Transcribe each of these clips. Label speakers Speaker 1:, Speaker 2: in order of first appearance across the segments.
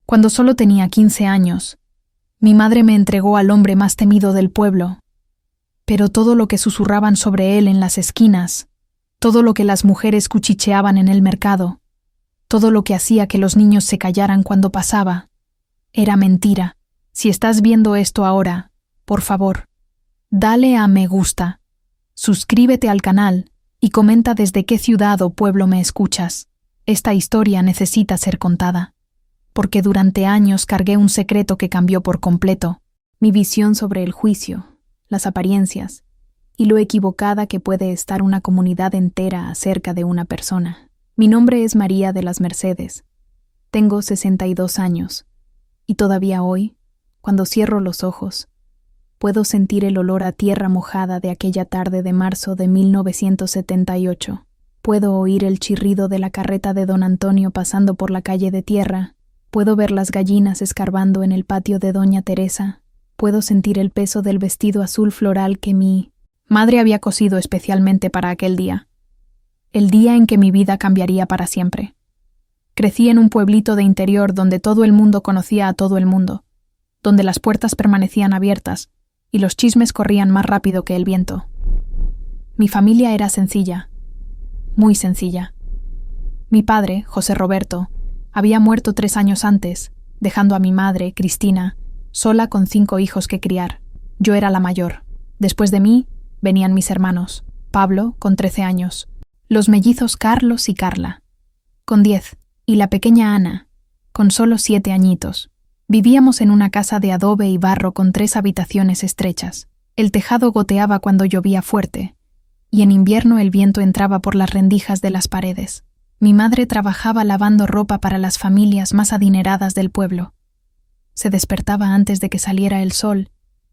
Speaker 1: Cuando solo tenía 15 años, mi madre me entregó al hombre más temido del pueblo. Pero todo lo que susurraban sobre él en las esquinas, todo lo que las mujeres cuchicheaban en el mercado, todo lo que hacía que los niños se callaran cuando pasaba, era mentira. Si estás viendo esto ahora, por favor, dale a me gusta, suscríbete al canal y comenta desde qué ciudad o pueblo me escuchas. Esta historia necesita ser contada, porque durante años cargué un secreto que cambió por completo mi visión sobre el juicio, las apariencias y lo equivocada que puede estar una comunidad entera acerca de una persona. Mi nombre es María de las Mercedes. Tengo 62 años y todavía hoy, cuando cierro los ojos, puedo sentir el olor a tierra mojada de aquella tarde de marzo de 1978. Puedo oír el chirrido de la carreta de don Antonio pasando por la calle de tierra. Puedo ver las gallinas escarbando en el patio de doña Teresa. Puedo sentir el peso del vestido azul floral que mi madre había cosido especialmente para aquel día. El día en que mi vida cambiaría para siempre. Crecí en un pueblito de interior donde todo el mundo conocía a todo el mundo, donde las puertas permanecían abiertas y los chismes corrían más rápido que el viento. Mi familia era sencilla, muy sencilla. Mi padre, José Roberto, había muerto 3 años antes, dejando a mi madre, Cristina, sola con 5 hijos que criar. Yo era la mayor. Después de mí, venían mis hermanos, Pablo, con 13 años, los mellizos Carlos y Carla, con 10, y la pequeña Ana, con solo 7 añitos. Vivíamos en una casa de adobe y barro con 3 habitaciones estrechas. El tejado goteaba cuando llovía fuerte, y en invierno el viento entraba por las rendijas de las paredes. Mi madre trabajaba lavando ropa para las familias más adineradas del pueblo. Se despertaba antes de que saliera el sol,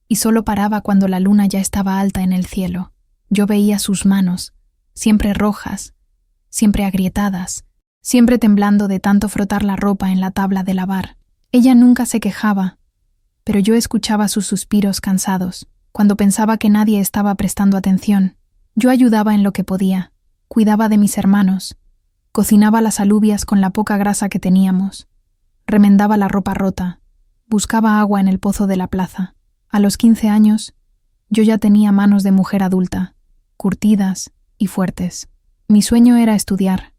Speaker 1: y solo paraba cuando la luna ya estaba alta en el cielo. Yo veía sus manos, siempre rojas, siempre agrietadas, siempre temblando de tanto frotar la ropa en la tabla de lavar. Ella nunca se quejaba, pero yo escuchaba sus suspiros cansados. Cuando pensaba que nadie estaba prestando atención, yo ayudaba en lo que podía, cuidaba de mis hermanos, cocinaba las alubias con la poca grasa que teníamos, remendaba la ropa rota, buscaba agua en el pozo de la plaza. A los 15 años, yo ya tenía manos de mujer adulta, curtidas y fuertes. Mi sueño era estudiar,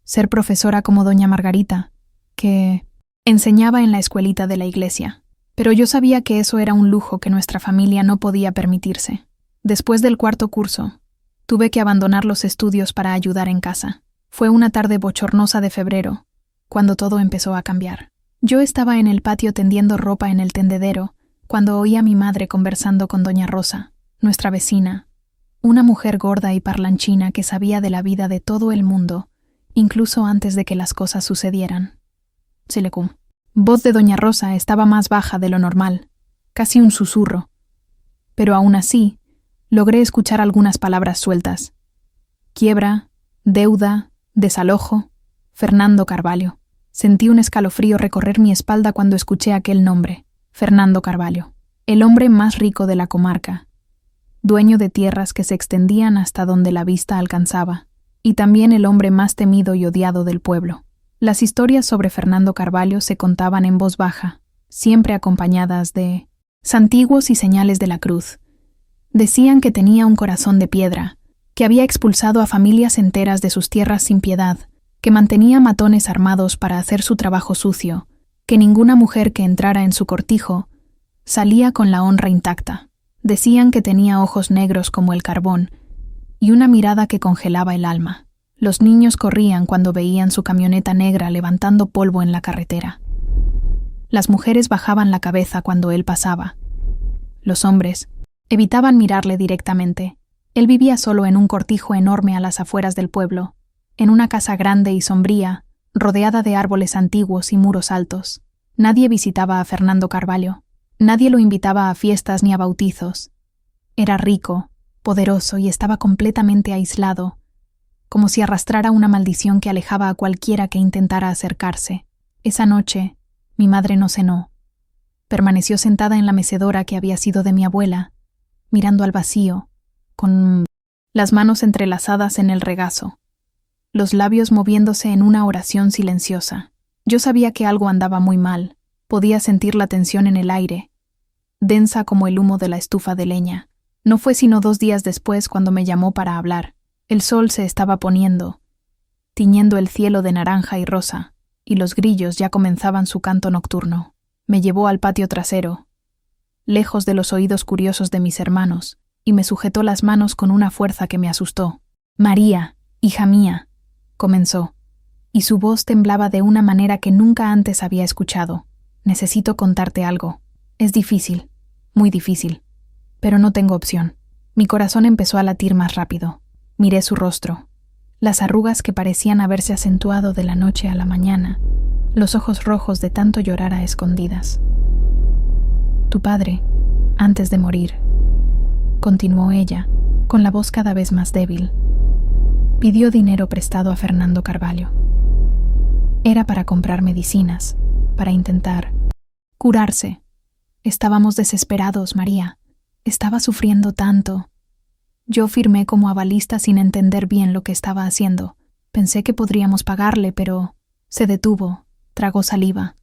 Speaker 1: ser profesora como doña Margarita, que enseñaba en la escuelita de la iglesia. Pero yo sabía que eso era un lujo que nuestra familia no podía permitirse. Después del 4º curso, tuve que abandonar los estudios para ayudar en casa. Fue una tarde bochornosa de febrero, cuando todo empezó a cambiar. Yo estaba en el patio tendiendo ropa en el tendedero, cuando oí a mi madre conversando con doña Rosa, nuestra vecina, una mujer gorda y parlanchina que sabía de la vida de todo el mundo, incluso antes de que las cosas sucedieran. Silecú. Voz de doña Rosa estaba más baja de lo normal, casi un susurro, pero aún así, logré escuchar algunas palabras sueltas. Quiebra, deuda, desalojo, Fernando Carvalho. Sentí un escalofrío recorrer mi espalda cuando escuché aquel nombre, Fernando Carvalho, el hombre más rico de la comarca, dueño de tierras que se extendían hasta donde la vista alcanzaba, y también el hombre más temido y odiado del pueblo. Las historias sobre Fernando Carvalho se contaban en voz baja, siempre acompañadas de santiguos y señales de la cruz. Decían que tenía un corazón de piedra, que había expulsado a familias enteras de sus tierras sin piedad, que mantenía matones armados para hacer su trabajo sucio, que ninguna mujer que entrara en su cortijo salía con la honra intacta. Decían que tenía ojos negros como el carbón y una mirada que congelaba el alma. Los niños corrían cuando veían su camioneta negra levantando polvo en la carretera. Las mujeres bajaban la cabeza cuando él pasaba. Los hombres evitaban mirarle directamente. Él vivía solo en un cortijo enorme a las afueras del pueblo, en una casa grande y sombría, rodeada de árboles antiguos y muros altos. Nadie visitaba a Fernando Carvalho. Nadie lo invitaba a fiestas ni a bautizos. Era rico, poderoso y estaba completamente aislado, como si arrastrara una maldición que alejaba a cualquiera que intentara acercarse. Esa noche, mi madre no cenó. Permaneció sentada en la mecedora que había sido de mi abuela, mirando al vacío, con las manos entrelazadas en el regazo, los labios moviéndose en una oración silenciosa. Yo sabía que algo andaba muy mal, Podía sentir la tensión en el aire, densa como el humo de la estufa de leña. No fue sino 2 días después cuando me llamó para hablar. El sol se estaba poniendo, tiñendo el cielo de naranja y rosa, y los grillos ya comenzaban su canto nocturno. Me llevó al patio trasero, lejos de los oídos curiosos de mis hermanos, y me sujetó las manos con una fuerza que me asustó. «María, hija mía», comenzó, y su voz temblaba de una manera que nunca antes había escuchado. «Necesito contarte algo. Es difícil, muy difícil, pero no tengo opción». Mi corazón empezó a latir más rápido. Miré su rostro, las arrugas que parecían haberse acentuado de la noche a la mañana, los ojos rojos de tanto llorar a escondidas. «Tu padre, antes de morir», continuó ella, con la voz cada vez más débil, «pidió dinero prestado a Fernando Carvalho. Era para comprar medicinas, para intentar curarse. Estábamos desesperados, María. Estaba sufriendo tanto». Yo firmé como avalista sin entender bien lo que estaba haciendo. Pensé que podríamos pagarle, pero se detuvo, tragó saliva,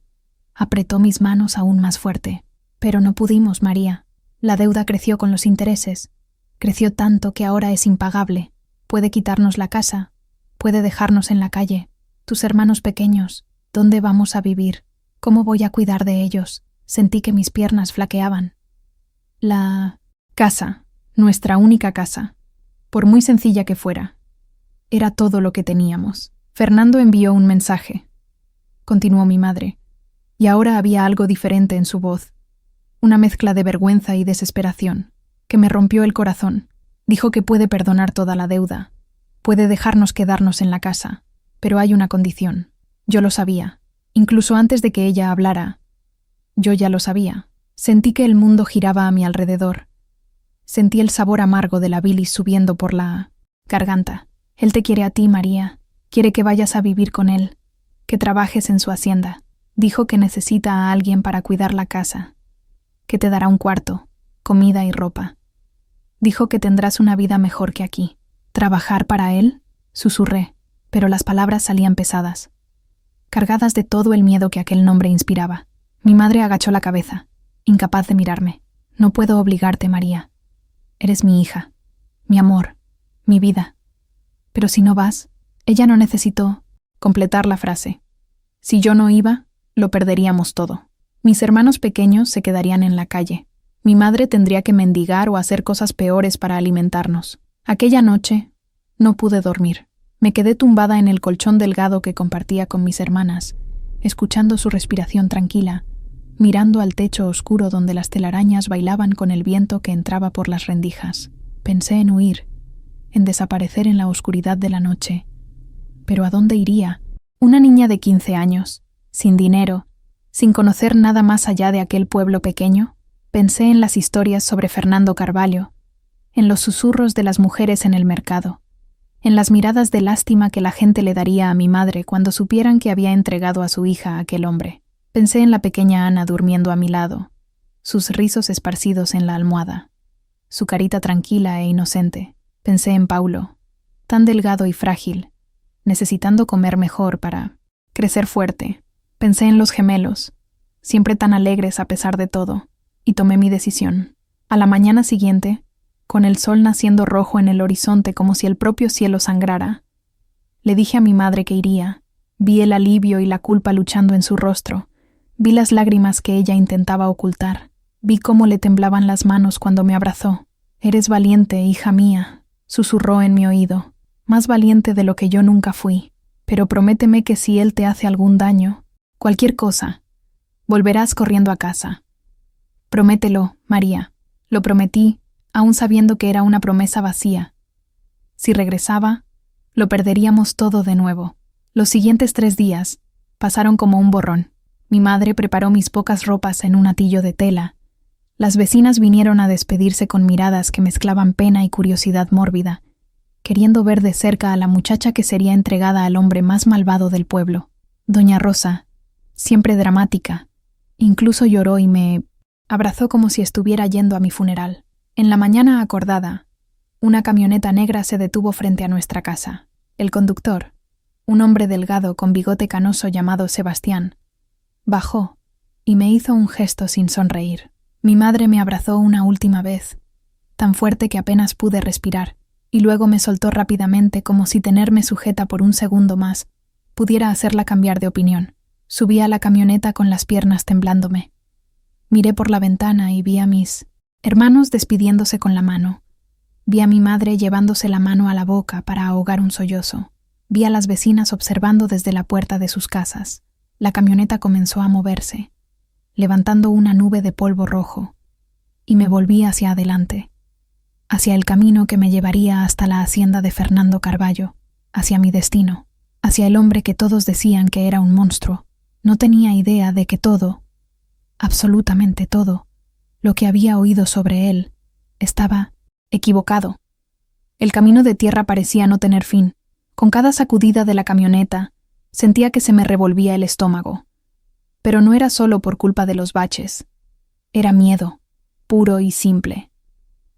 Speaker 1: apretó mis manos aún más fuerte. «Pero no pudimos, María. La deuda creció con los intereses. Creció tanto que ahora es impagable. Puede quitarnos la casa, puede dejarnos en la calle. Tus hermanos pequeños, ¿dónde vamos a vivir? ¿Cómo voy a cuidar de ellos?» Sentí que mis piernas flaqueaban. La casa, nuestra única casa, por muy sencilla que fuera, era todo lo que teníamos. Fernando envió un mensaje, continuó mi madre, y ahora había algo diferente en su voz, una mezcla de vergüenza y desesperación, que me rompió el corazón. Dijo que puede perdonar toda la deuda, puede dejarnos quedarnos en la casa, pero hay una condición. Yo lo sabía, incluso antes de que ella hablara. Yo ya lo sabía. Sentí que el mundo giraba a mi alrededor. Sentí el sabor amargo de la bilis subiendo por la garganta. Él te quiere a ti, María. Quiere que vayas a vivir con él, que trabajes en su hacienda. Dijo que necesita a alguien para cuidar la casa, que te dará un cuarto, comida y ropa. Dijo que tendrás una vida mejor que aquí. ¿Trabajar para él?, susurré, pero las palabras salían pesadas, cargadas de todo el miedo que aquel nombre inspiraba. Mi madre agachó la cabeza, incapaz de mirarme. «No puedo obligarte, María. Eres mi hija, mi amor, mi vida. Pero si no vas...». Ella no necesitó completar la frase. Si yo no iba, lo perderíamos todo. Mis hermanos pequeños se quedarían en la calle. Mi madre tendría que mendigar o hacer cosas peores para alimentarnos. Aquella noche no pude dormir. Me quedé tumbada en el colchón delgado que compartía con mis hermanas, escuchando su respiración tranquila, mirando al techo oscuro donde las telarañas bailaban con el viento que entraba por las rendijas. Pensé en huir, en desaparecer en la oscuridad de la noche. ¿Pero a dónde iría? Una niña de 15 años, sin dinero, sin conocer nada más allá de aquel pueblo pequeño. Pensé en las historias sobre Fernando Carvalho, en los susurros de las mujeres en el mercado, en las miradas de lástima que la gente le daría a mi madre cuando supieran que había entregado a su hija a aquel hombre. Pensé en la pequeña Ana durmiendo a mi lado, sus rizos esparcidos en la almohada, su carita tranquila e inocente. Pensé en Paulo, tan delgado y frágil, necesitando comer mejor para crecer fuerte. Pensé en los gemelos, siempre tan alegres a pesar de todo, y tomé mi decisión. A la mañana siguiente, con el sol naciendo rojo en el horizonte como si el propio cielo sangrara, le dije a mi madre que iría. Vi el alivio y la culpa luchando en su rostro. Vi las lágrimas que ella intentaba ocultar. Vi cómo le temblaban las manos cuando me abrazó. «Eres valiente, hija mía», susurró en mi oído. «Más valiente de lo que yo nunca fui. Pero prométeme que si él te hace algún daño, cualquier cosa, volverás corriendo a casa. Promételo, María». Lo prometí, aún sabiendo que era una promesa vacía. Si regresaba, lo perderíamos todo de nuevo. Los siguientes 3 días pasaron como un borrón. Mi madre preparó mis pocas ropas en un atillo de tela. Las vecinas vinieron a despedirse con miradas que mezclaban pena y curiosidad mórbida, queriendo ver de cerca a la muchacha que sería entregada al hombre más malvado del pueblo. Doña Rosa, siempre dramática, incluso lloró y me abrazó como si estuviera yendo a mi funeral. En la mañana acordada, una camioneta negra se detuvo frente a nuestra casa. El conductor, un hombre delgado con bigote canoso llamado Sebastián, bajó y me hizo un gesto sin sonreír. Mi madre me abrazó una última vez, tan fuerte que apenas pude respirar, y luego me soltó rápidamente como si tenerme sujeta por un segundo más pudiera hacerla cambiar de opinión. Subí a la camioneta con las piernas temblándome. Miré por la ventana y vi a mis hermanos despidiéndose con la mano. Vi a mi madre llevándose la mano a la boca para ahogar un sollozo. Vi a las vecinas observando desde la puerta de sus casas. La camioneta comenzó a moverse, levantando una nube de polvo rojo, y me volví hacia adelante, hacia el camino que me llevaría hasta la hacienda de Fernando Carballo, hacia mi destino, hacia el hombre que todos decían que era un monstruo. No tenía idea de que todo, absolutamente todo, lo que había oído sobre él, estaba equivocado. El camino de tierra parecía no tener fin. Con cada sacudida de la camioneta, sentía que se me revolvía el estómago. Pero no era solo por culpa de los baches. Era miedo, puro y simple.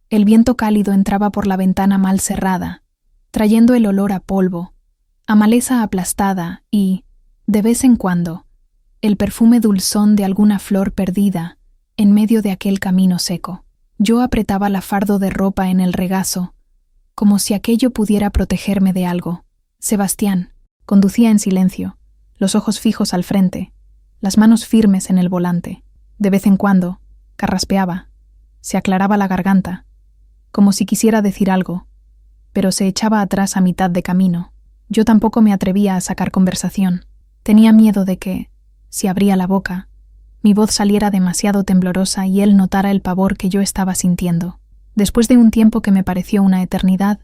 Speaker 1: El viento cálido entraba por la ventana mal cerrada, trayendo el olor a polvo, a maleza aplastada y, de vez en cuando, el perfume dulzón de alguna flor perdida en medio de aquel camino seco. Yo apretaba la fardo de ropa en el regazo, como si aquello pudiera protegerme de algo. Sebastián conducía en silencio, los ojos fijos al frente, las manos firmes en el volante. De vez en cuando, carraspeaba, se aclaraba la garganta, como si quisiera decir algo, pero se echaba atrás a mitad de camino. Yo tampoco me atrevía a sacar conversación. Tenía miedo de que, si abría la boca, mi voz saliera demasiado temblorosa y él notara el pavor que yo estaba sintiendo. Después de un tiempo que me pareció una eternidad,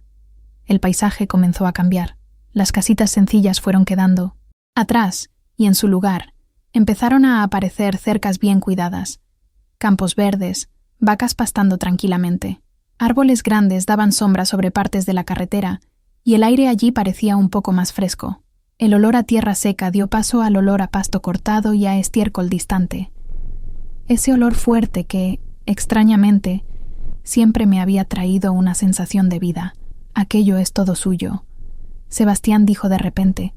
Speaker 1: el paisaje comenzó a cambiar. Las casitas sencillas fueron quedando atrás y en su lugar empezaron a aparecer cercas bien cuidadas, campos verdes, vacas pastando tranquilamente. Árboles grandes daban sombra sobre partes de la carretera y el aire allí parecía un poco más fresco. El olor a tierra seca dio paso al olor a pasto cortado y a estiércol distante. Ese olor fuerte que, extrañamente, siempre me había traído una sensación de vida. Aquello es todo suyo. Sebastián dijo de repente,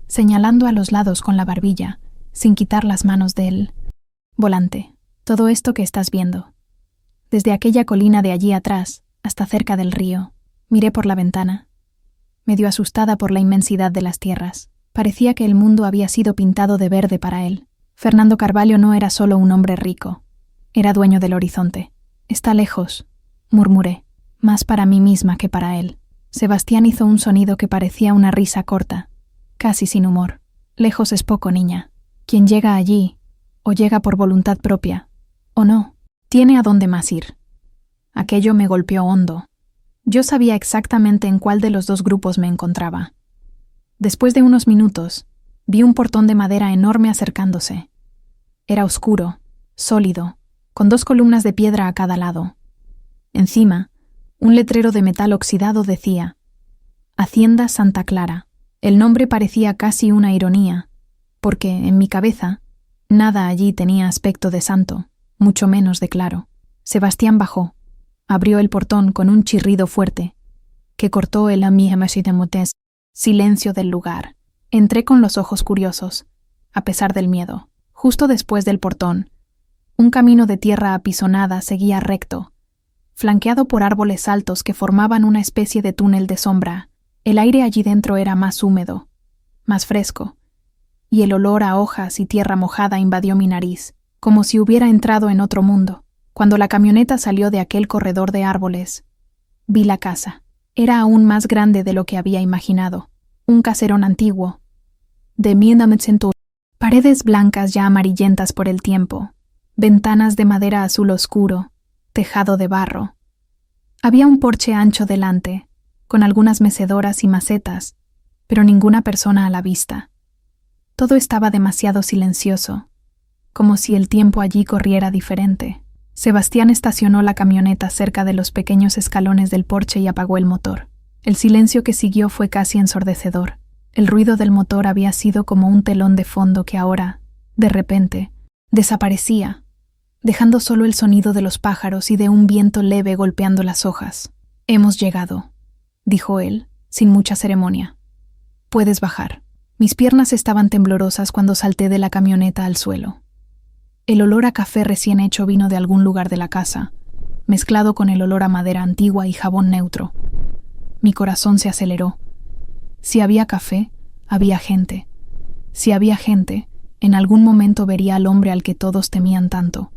Speaker 1: señalando a los lados con la barbilla, sin quitar las manos del volante. Todo esto que estás viendo. Desde aquella colina de allí atrás, hasta cerca del río, miré por la ventana, medio asustada por la inmensidad de las tierras. Parecía que el mundo había sido pintado de verde para él. Fernando Carballo no era solo un hombre rico, era dueño del horizonte. Está lejos, murmuré, más para mí misma que para él. Sebastián hizo un sonido que parecía una risa corta, casi sin humor. Lejos es poco, niña. Quien llega allí, o llega por voluntad propia, o no, tiene a dónde más ir. Aquello me golpeó hondo. Yo sabía exactamente en cuál de los dos grupos me encontraba. Después de unos minutos, vi un portón de madera enorme acercándose. Era oscuro, sólido, con 2 columnas de piedra a cada lado. Encima, un letrero de metal oxidado decía: Hacienda Santa Clara. El nombre parecía casi una ironía, porque, en mi cabeza, nada allí tenía aspecto de santo, mucho menos de claro. Sebastián bajó, abrió el portón con un chirrido fuerte, que cortó el silencio del lugar. Entré con los ojos curiosos, a pesar del miedo. Justo después del portón, un camino de tierra apisonada seguía recto, flanqueado por árboles altos que formaban una especie de túnel de sombra. El aire allí dentro era más húmedo, más fresco, y el olor a hojas y tierra mojada invadió mi nariz, como si hubiera entrado en otro mundo. Cuando la camioneta salió de aquel corredor de árboles, vi la casa. Era aún más grande de lo que había imaginado. Un caserón antiguo, de 1900, paredes blancas ya amarillentas por el tiempo, ventanas de madera azul oscuro, tejado de barro. Había un porche ancho delante, con algunas mecedoras y macetas, pero ninguna persona a la vista. Todo estaba demasiado silencioso, como si el tiempo allí corriera diferente. Sebastián estacionó la camioneta cerca de los pequeños escalones del porche y apagó el motor. El silencio que siguió fue casi ensordecedor. El ruido del motor había sido como un telón de fondo que ahora, de repente, desaparecía, dejando solo el sonido de los pájaros y de un viento leve golpeando las hojas. «Hemos llegado», dijo él, sin mucha ceremonia. «Puedes bajar». Mis piernas estaban temblorosas cuando salté de la camioneta al suelo. El olor a café recién hecho vino de algún lugar de la casa, mezclado con el olor a madera antigua y jabón neutro. Mi corazón se aceleró. Si había café, había gente. Si había gente, en algún momento vería al hombre al que todos temían tanto.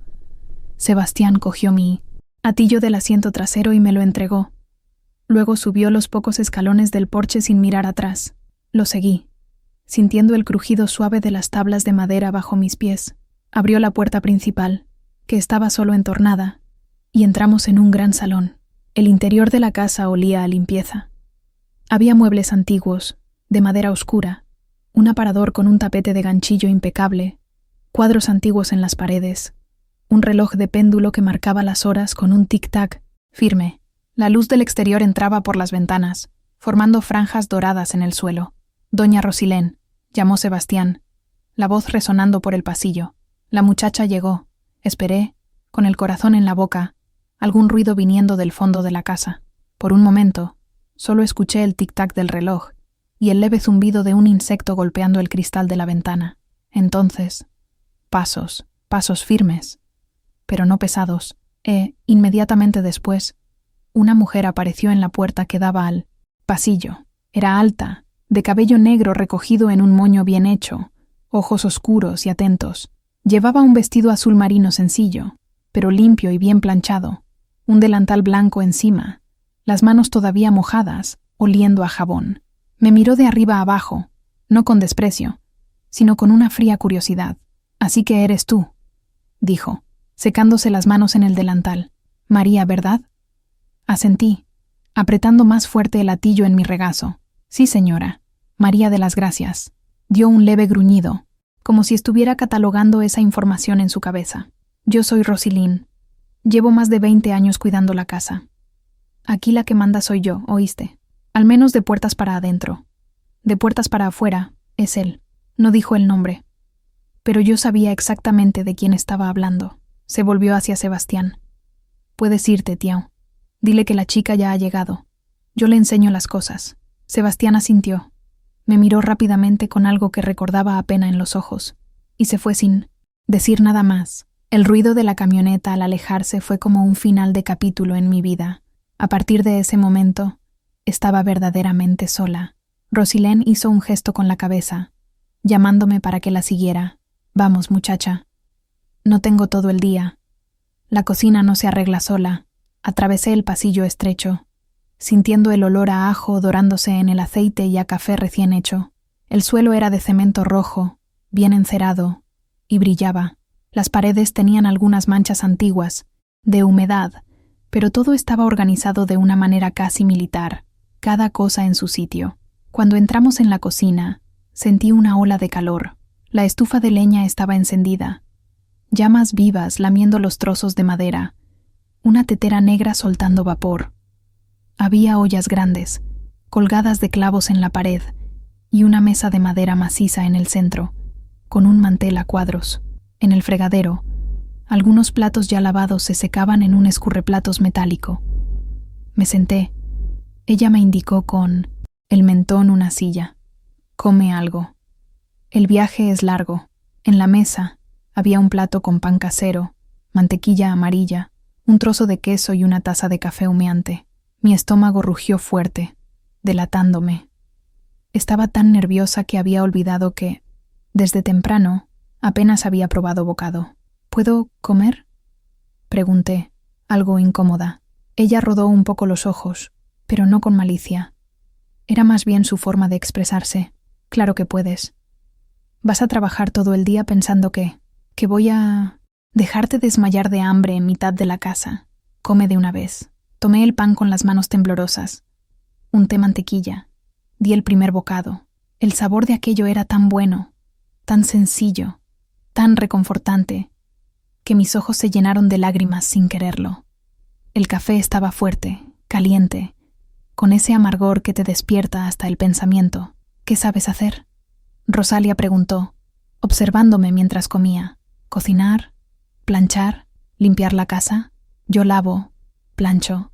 Speaker 1: Sebastián cogió mi atillo del asiento trasero y me lo entregó. Luego subió los pocos escalones del porche sin mirar atrás. Lo seguí, sintiendo el crujido suave de las tablas de madera bajo mis pies. Abrió la puerta principal, que estaba solo entornada, y entramos en un gran salón. El interior de la casa olía a limpieza. Había muebles antiguos, de madera oscura, un aparador con un tapete de ganchillo impecable, cuadros antiguos en las paredes, un reloj de péndulo que marcaba las horas con un tic-tac firme. La luz del exterior entraba por las ventanas, formando franjas doradas en el suelo. «Doña Rosilén», llamó Sebastián, la voz resonando por el pasillo. La muchacha llegó. Esperé, con el corazón en la boca, algún ruido viniendo del fondo de la casa. Por un momento, solo escuché el tic-tac del reloj y el leve zumbido de un insecto golpeando el cristal de la ventana. Entonces, pasos firmes, pero no pesados. Inmediatamente después, una mujer apareció en la puerta que daba al pasillo. Era alta, de cabello negro recogido en un moño bien hecho, ojos oscuros y atentos. Llevaba un vestido azul marino sencillo, pero limpio y bien planchado, un delantal blanco encima, las manos todavía mojadas, oliendo a jabón. Me miró de arriba a abajo, no con desprecio, sino con una fría curiosidad. «Así que eres tú», dijo, secándose las manos en el delantal. «María, ¿verdad?». Asentí, apretando más fuerte el atillo en mi regazo. «Sí, señora, María de las Gracias». Dio un leve gruñido, como si estuviera catalogando esa información en su cabeza. «Yo soy Rosilín. Llevo más de 20 años cuidando la casa. Aquí la que manda soy yo, ¿oíste? Al menos de puertas para adentro. De puertas para afuera, es él». No dijo el nombre. Pero yo sabía exactamente de quién estaba hablando. Se volvió hacia Sebastián. «Puedes irte, tío. Dile que la chica ya ha llegado. Yo le enseño las cosas». Sebastián asintió. Me miró rápidamente con algo que recordaba a pena en los ojos, y se fue sin decir nada más. El ruido de la camioneta al alejarse fue como un final de capítulo en mi vida. A partir de ese momento, estaba verdaderamente sola. Rosilén hizo un gesto con la cabeza, llamándome para que la siguiera. «Vamos, muchacha. No tengo todo el día. La cocina no se arregla sola». Atravesé el pasillo estrecho, sintiendo el olor a ajo dorándose en el aceite y a café recién hecho. El suelo era de cemento rojo, bien encerado, y brillaba. Las paredes tenían algunas manchas antiguas, de humedad, pero todo estaba organizado de una manera casi militar, cada cosa en su sitio. Cuando entramos en la cocina, sentí una ola de calor. La estufa de leña estaba encendida, llamas vivas lamiendo los trozos de madera, una tetera negra soltando vapor. Había ollas grandes, colgadas de clavos en la pared, y una mesa de madera maciza en el centro, con un mantel a cuadros. En el fregadero, algunos platos ya lavados se secaban en un escurreplatos metálico. Me senté. Ella me indicó con el mentón una silla. «Come algo. El viaje es largo». En la mesa había un plato con pan casero, mantequilla amarilla, un trozo de queso y una taza de café humeante. Mi estómago rugió fuerte, delatándome. Estaba tan nerviosa que había olvidado que, desde temprano, apenas había probado bocado. «¿Puedo comer?», pregunté, algo incómoda. Ella rodó un poco los ojos, pero no con malicia. Era más bien su forma de expresarse. «Claro que puedes. Vas a trabajar todo el día pensando que voy a dejarte desmayar de hambre en mitad de la casa. Come de una vez». Tomé el pan con las manos temblorosas. Unté mantequilla. Di el primer bocado. El sabor de aquello era tan bueno, tan sencillo, tan reconfortante, que mis ojos se llenaron de lágrimas sin quererlo. El café estaba fuerte, caliente, con ese amargor que te despierta hasta el pensamiento. «¿Qué sabes hacer?», Rosalia preguntó, observándome mientras comía. «¿Cocinar? ¿Planchar? ¿Limpiar la casa? Yo lavo, plancho,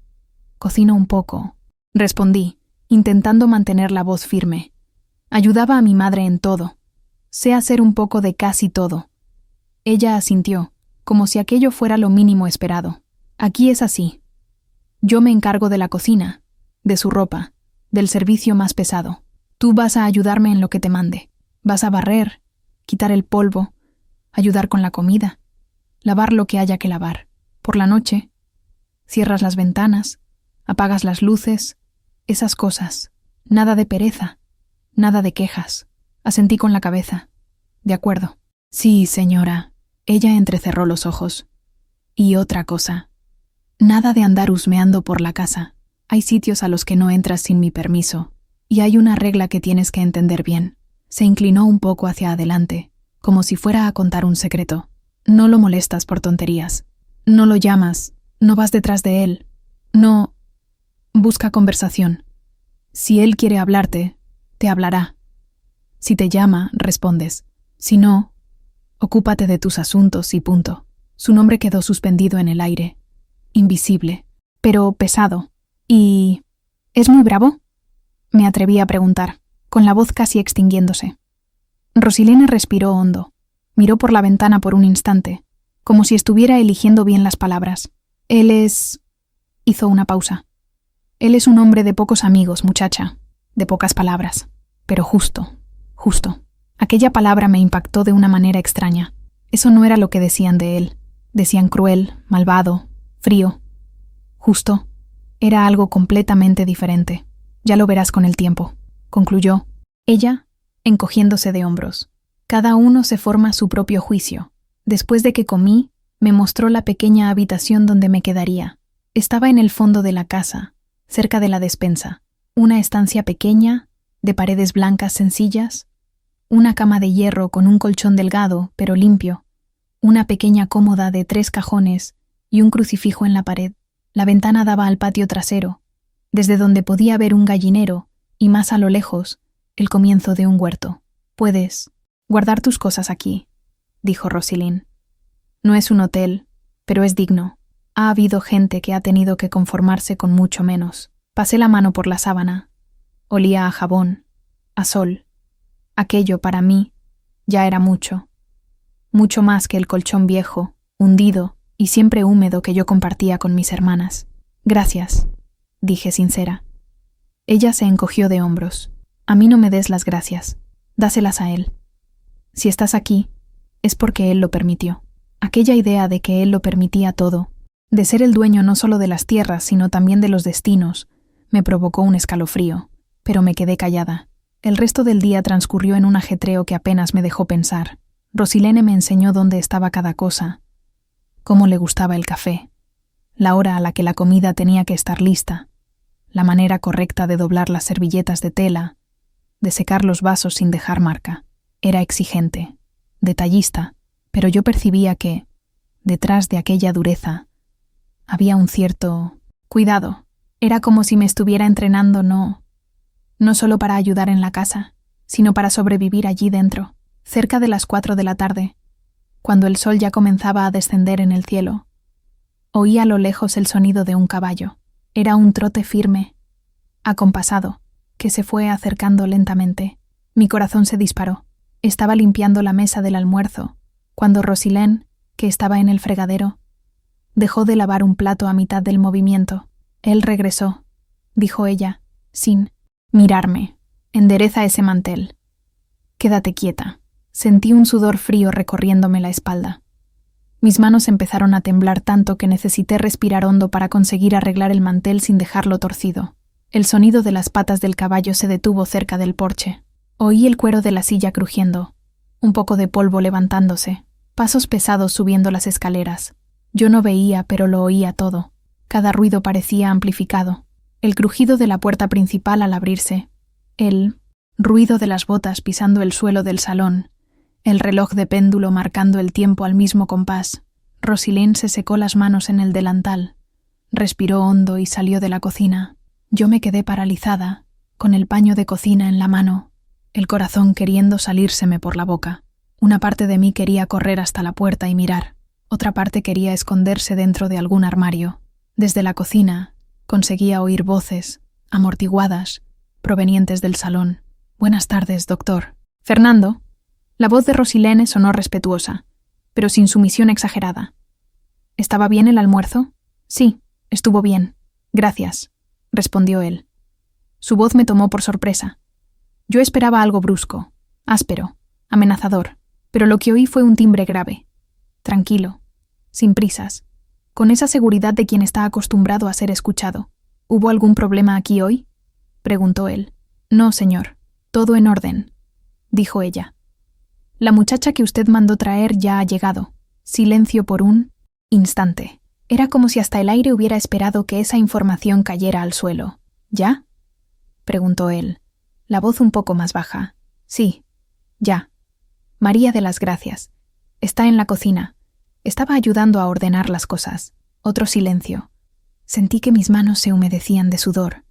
Speaker 1: cocino un poco», respondí, intentando mantener la voz firme. «Ayudaba a mi madre en todo. Sé hacer un poco de casi todo». Ella asintió, como si aquello fuera lo mínimo esperado. Aquí es así. Yo me encargo de la cocina, de su ropa, del servicio más pesado. Tú vas a ayudarme en lo que te mande. Vas a barrer, quitar el polvo, ayudar con la comida, lavar lo que haya que lavar. Por la noche, cierras las ventanas, apagas las luces, esas cosas. Nada de pereza, nada de quejas. Asentí con la cabeza. De acuerdo. Sí, señora. Ella entrecerró los ojos. Y otra cosa. Nada de andar husmeando por la casa. Hay sitios a los que no entras sin mi permiso. Y hay una regla que tienes que entender bien. Se inclinó un poco hacia adelante, como si fuera a contar un secreto. No lo molestas por tonterías. No lo llamas. No vas detrás de él. No. Busca conversación. Si él quiere hablarte, te hablará. Si te llama, respondes. Si no, ocúpate de tus asuntos y punto. Su nombre quedó suspendido en el aire, invisible, pero pesado. ¿Y es muy bravo? Me atreví a preguntar, con la voz casi extinguiéndose. Rosilene respiró hondo. Miró por la ventana por un instante, como si estuviera eligiendo bien las palabras. Él es... Hizo una pausa. Él es un hombre de pocos amigos, muchacha, de pocas palabras, pero justo, justo. Aquella palabra me impactó de una manera extraña. Eso no era lo que decían de él. Decían cruel, malvado, frío. Justo. Era algo completamente diferente. Ya lo verás con el tiempo, concluyó. Ella, encogiéndose de hombros. Cada uno se forma su propio juicio. Después de que comí, me mostró la pequeña habitación donde me quedaría. Estaba en el fondo de la casa, cerca de la despensa. Una estancia pequeña, de paredes blancas sencillas, una cama de hierro con un colchón delgado, pero limpio, una pequeña cómoda de 3 cajones y un crucifijo en la pared. La ventana daba al patio trasero, desde donde podía ver un gallinero y más a lo lejos, el comienzo de un huerto. Puedes guardar tus cosas aquí, dijo Rosilene. No es un hotel, pero es digno. Ha habido gente que ha tenido que conformarse con mucho menos. Pasé la mano por la sábana. Olía a jabón, a sol. Aquello, para mí, ya era mucho. Mucho más que el colchón viejo, hundido y siempre húmedo que yo compartía con mis hermanas. Gracias, dije sincera. Ella se encogió de hombros. A mí no me des las gracias. Dáselas a él. Si estás aquí, es porque él lo permitió. Aquella idea de que él lo permitía todo, de ser el dueño no solo de las tierras, sino también de los destinos, me provocó un escalofrío, pero me quedé callada. El resto del día transcurrió en un ajetreo que apenas me dejó pensar. Rosilene me enseñó dónde estaba cada cosa, cómo le gustaba el café, la hora a la que la comida tenía que estar lista, la manera correcta de doblar las servilletas de tela, de secar los vasos sin dejar marca. Era exigente, detallista, pero yo percibía que, detrás de aquella dureza, había un cierto cuidado. Era como si me estuviera entrenando no solo para ayudar en la casa, sino para sobrevivir allí dentro. Cerca de las 4 de la tarde, cuando el sol ya comenzaba a descender en el cielo, oí a lo lejos el sonido de un caballo. Era un trote firme, acompasado, que se fue acercando lentamente. Mi corazón se disparó. Estaba limpiando la mesa del almuerzo, cuando Rosilene, que estaba en el fregadero, dejó de lavar un plato a mitad del movimiento. Él regresó, dijo ella, sin mirarme. Endereza ese mantel. Quédate quieta. Sentí un sudor frío recorriéndome la espalda. Mis manos empezaron a temblar tanto que necesité respirar hondo para conseguir arreglar el mantel sin dejarlo torcido. El sonido de las patas del caballo se detuvo cerca del porche. Oí el cuero de la silla crujiendo, un poco de polvo levantándose, pasos pesados subiendo las escaleras. Yo no veía, pero lo oía todo. Cada ruido parecía amplificado. El crujido de la puerta principal al abrirse, el ruido de las botas pisando el suelo del salón, el reloj de péndulo marcando el tiempo al mismo compás. Rosilene se secó las manos en el delantal, respiró hondo y salió de la cocina. Yo me quedé paralizada, con el paño de cocina en la mano, el corazón queriendo salírseme por la boca. Una parte de mí quería correr hasta la puerta y mirar, otra parte quería esconderse dentro de algún armario. Desde la cocina conseguía oír voces, amortiguadas, provenientes del salón. «Buenas tardes, doctor». «Fernando». La voz de Rosilene sonó respetuosa, pero sin sumisión exagerada. ¿Estaba bien el almuerzo? Sí, estuvo bien. Gracias, respondió él. Su voz me tomó por sorpresa. Yo esperaba algo brusco, áspero, amenazador, pero lo que oí fue un timbre grave. Tranquilo, sin prisas, con esa seguridad de quien está acostumbrado a ser escuchado. ¿Hubo algún problema aquí hoy?, preguntó él. No, señor, todo en orden, dijo ella. La muchacha que usted mandó traer ya ha llegado. Silencio por un instante. Era como si hasta el aire hubiera esperado que esa información cayera al suelo. ¿Ya?, preguntó él, la voz un poco más baja. Sí, ya. María de las Gracias. Está en la cocina. Estaba ayudando a ordenar las cosas. Otro silencio. Sentí que mis manos se humedecían de sudor,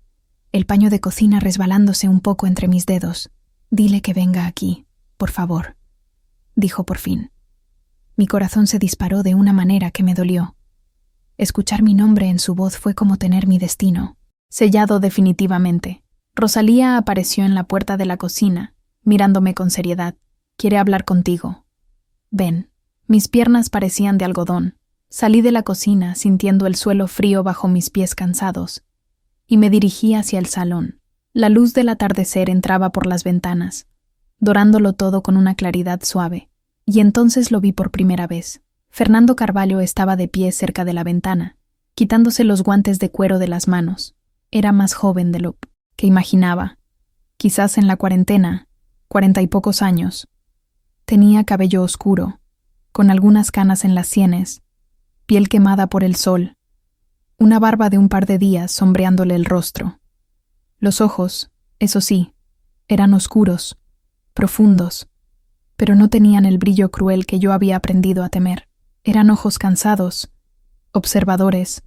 Speaker 1: el paño de cocina resbalándose un poco entre mis dedos. Dile que venga aquí, por favor, dijo por fin. Mi corazón se disparó de una manera que me dolió. Escuchar mi nombre en su voz fue como tener mi destino sellado definitivamente. Rosalía apareció en la puerta de la cocina, mirándome con seriedad. «Quiere hablar contigo». «Ven». Mis piernas parecían de algodón. Salí de la cocina sintiendo el suelo frío bajo mis pies cansados y me dirigí hacia el salón. La luz del atardecer entraba por las ventanas, dorándolo todo con una claridad suave, y entonces lo vi por primera vez. Fernando Carvalho estaba de pie cerca de la ventana, quitándose los guantes de cuero de las manos. Era más joven de lo que imaginaba. Quizás en la cuarentena, 40 y pocos años. Tenía cabello oscuro, con algunas canas en las sienes, piel quemada por el sol, una barba de un par de días sombreándole el rostro. Los ojos, eso sí, eran oscuros, profundos, pero no tenían el brillo cruel que yo había aprendido a temer. Eran ojos cansados, observadores,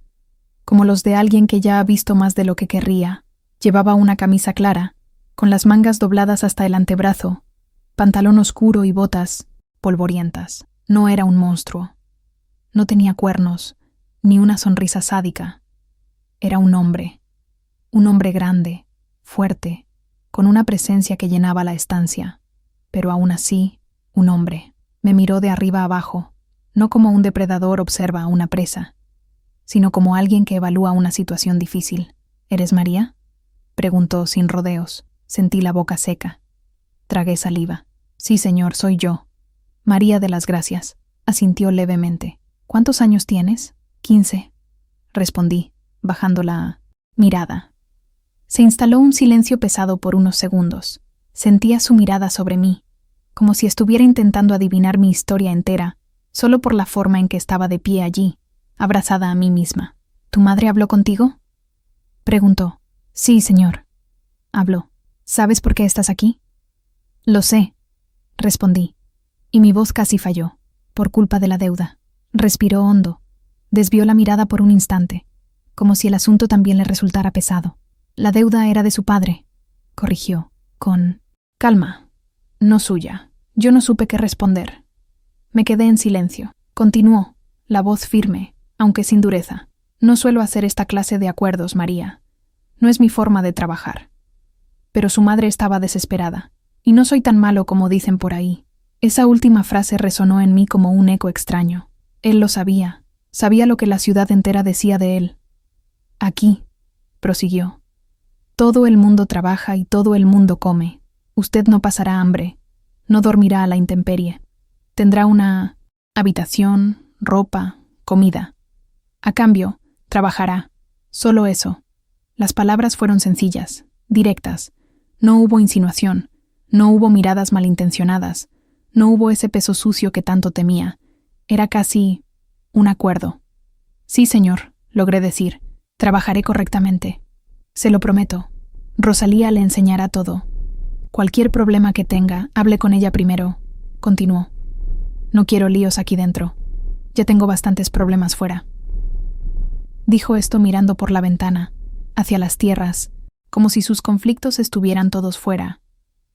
Speaker 1: como los de alguien que ya ha visto más de lo que querría. Llevaba una camisa clara, con las mangas dobladas hasta el antebrazo, pantalón oscuro y botas polvorientas. No era un monstruo. No tenía cuernos, ni una sonrisa sádica. Era un hombre grande, fuerte, con una presencia que llenaba la estancia, pero aún así, un hombre. Me miró de arriba abajo, no como un depredador observa a una presa, sino como alguien que evalúa una situación difícil. ¿Eres María?, preguntó sin rodeos. Sentí la boca seca. Tragué saliva. Sí, señor, soy yo. María de las Gracias, asintió levemente. ¿Cuántos años tienes? 15, respondí, bajando la mirada. Se instaló un silencio pesado por unos segundos. Sentía su mirada sobre mí, como si estuviera intentando adivinar mi historia entera, solo por la forma en que estaba de pie allí, abrazada a mí misma. ¿Tu madre habló contigo?, preguntó. Sí, señor. Habló. ¿Sabes por qué estás aquí? Lo sé, respondí, y mi voz casi falló. Por culpa de la deuda. Respiró hondo. Desvió la mirada por un instante, como si el asunto también le resultara pesado. La deuda era de su padre, corrigió, con calma, no suya. Yo no supe qué responder. Me quedé en silencio. Continuó, la voz firme, aunque sin dureza. No suelo hacer esta clase de acuerdos, María. No es mi forma de trabajar. Pero su madre estaba desesperada. Y no soy tan malo como dicen por ahí. Esa última frase resonó en mí como un eco extraño. Él lo sabía. Sabía lo que la ciudad entera decía de él. Aquí, prosiguió. Todo el mundo trabaja y todo el mundo come. Usted no pasará hambre. No dormirá a la intemperie. Tendrá una habitación, ropa, comida. A cambio, trabajará. Solo eso. Las palabras fueron sencillas, directas. No hubo insinuación. No hubo miradas malintencionadas. No hubo ese peso sucio que tanto temía. Era casi un acuerdo. Sí, señor, logré decir. Trabajaré correctamente. Se lo prometo. Rosalía le enseñará todo. Cualquier problema que tenga, hable con ella primero. Continuó. No quiero líos aquí dentro. Ya tengo bastantes problemas fuera. Dijo esto mirando por la ventana, hacia las tierras, como si sus conflictos estuvieran todos fuera,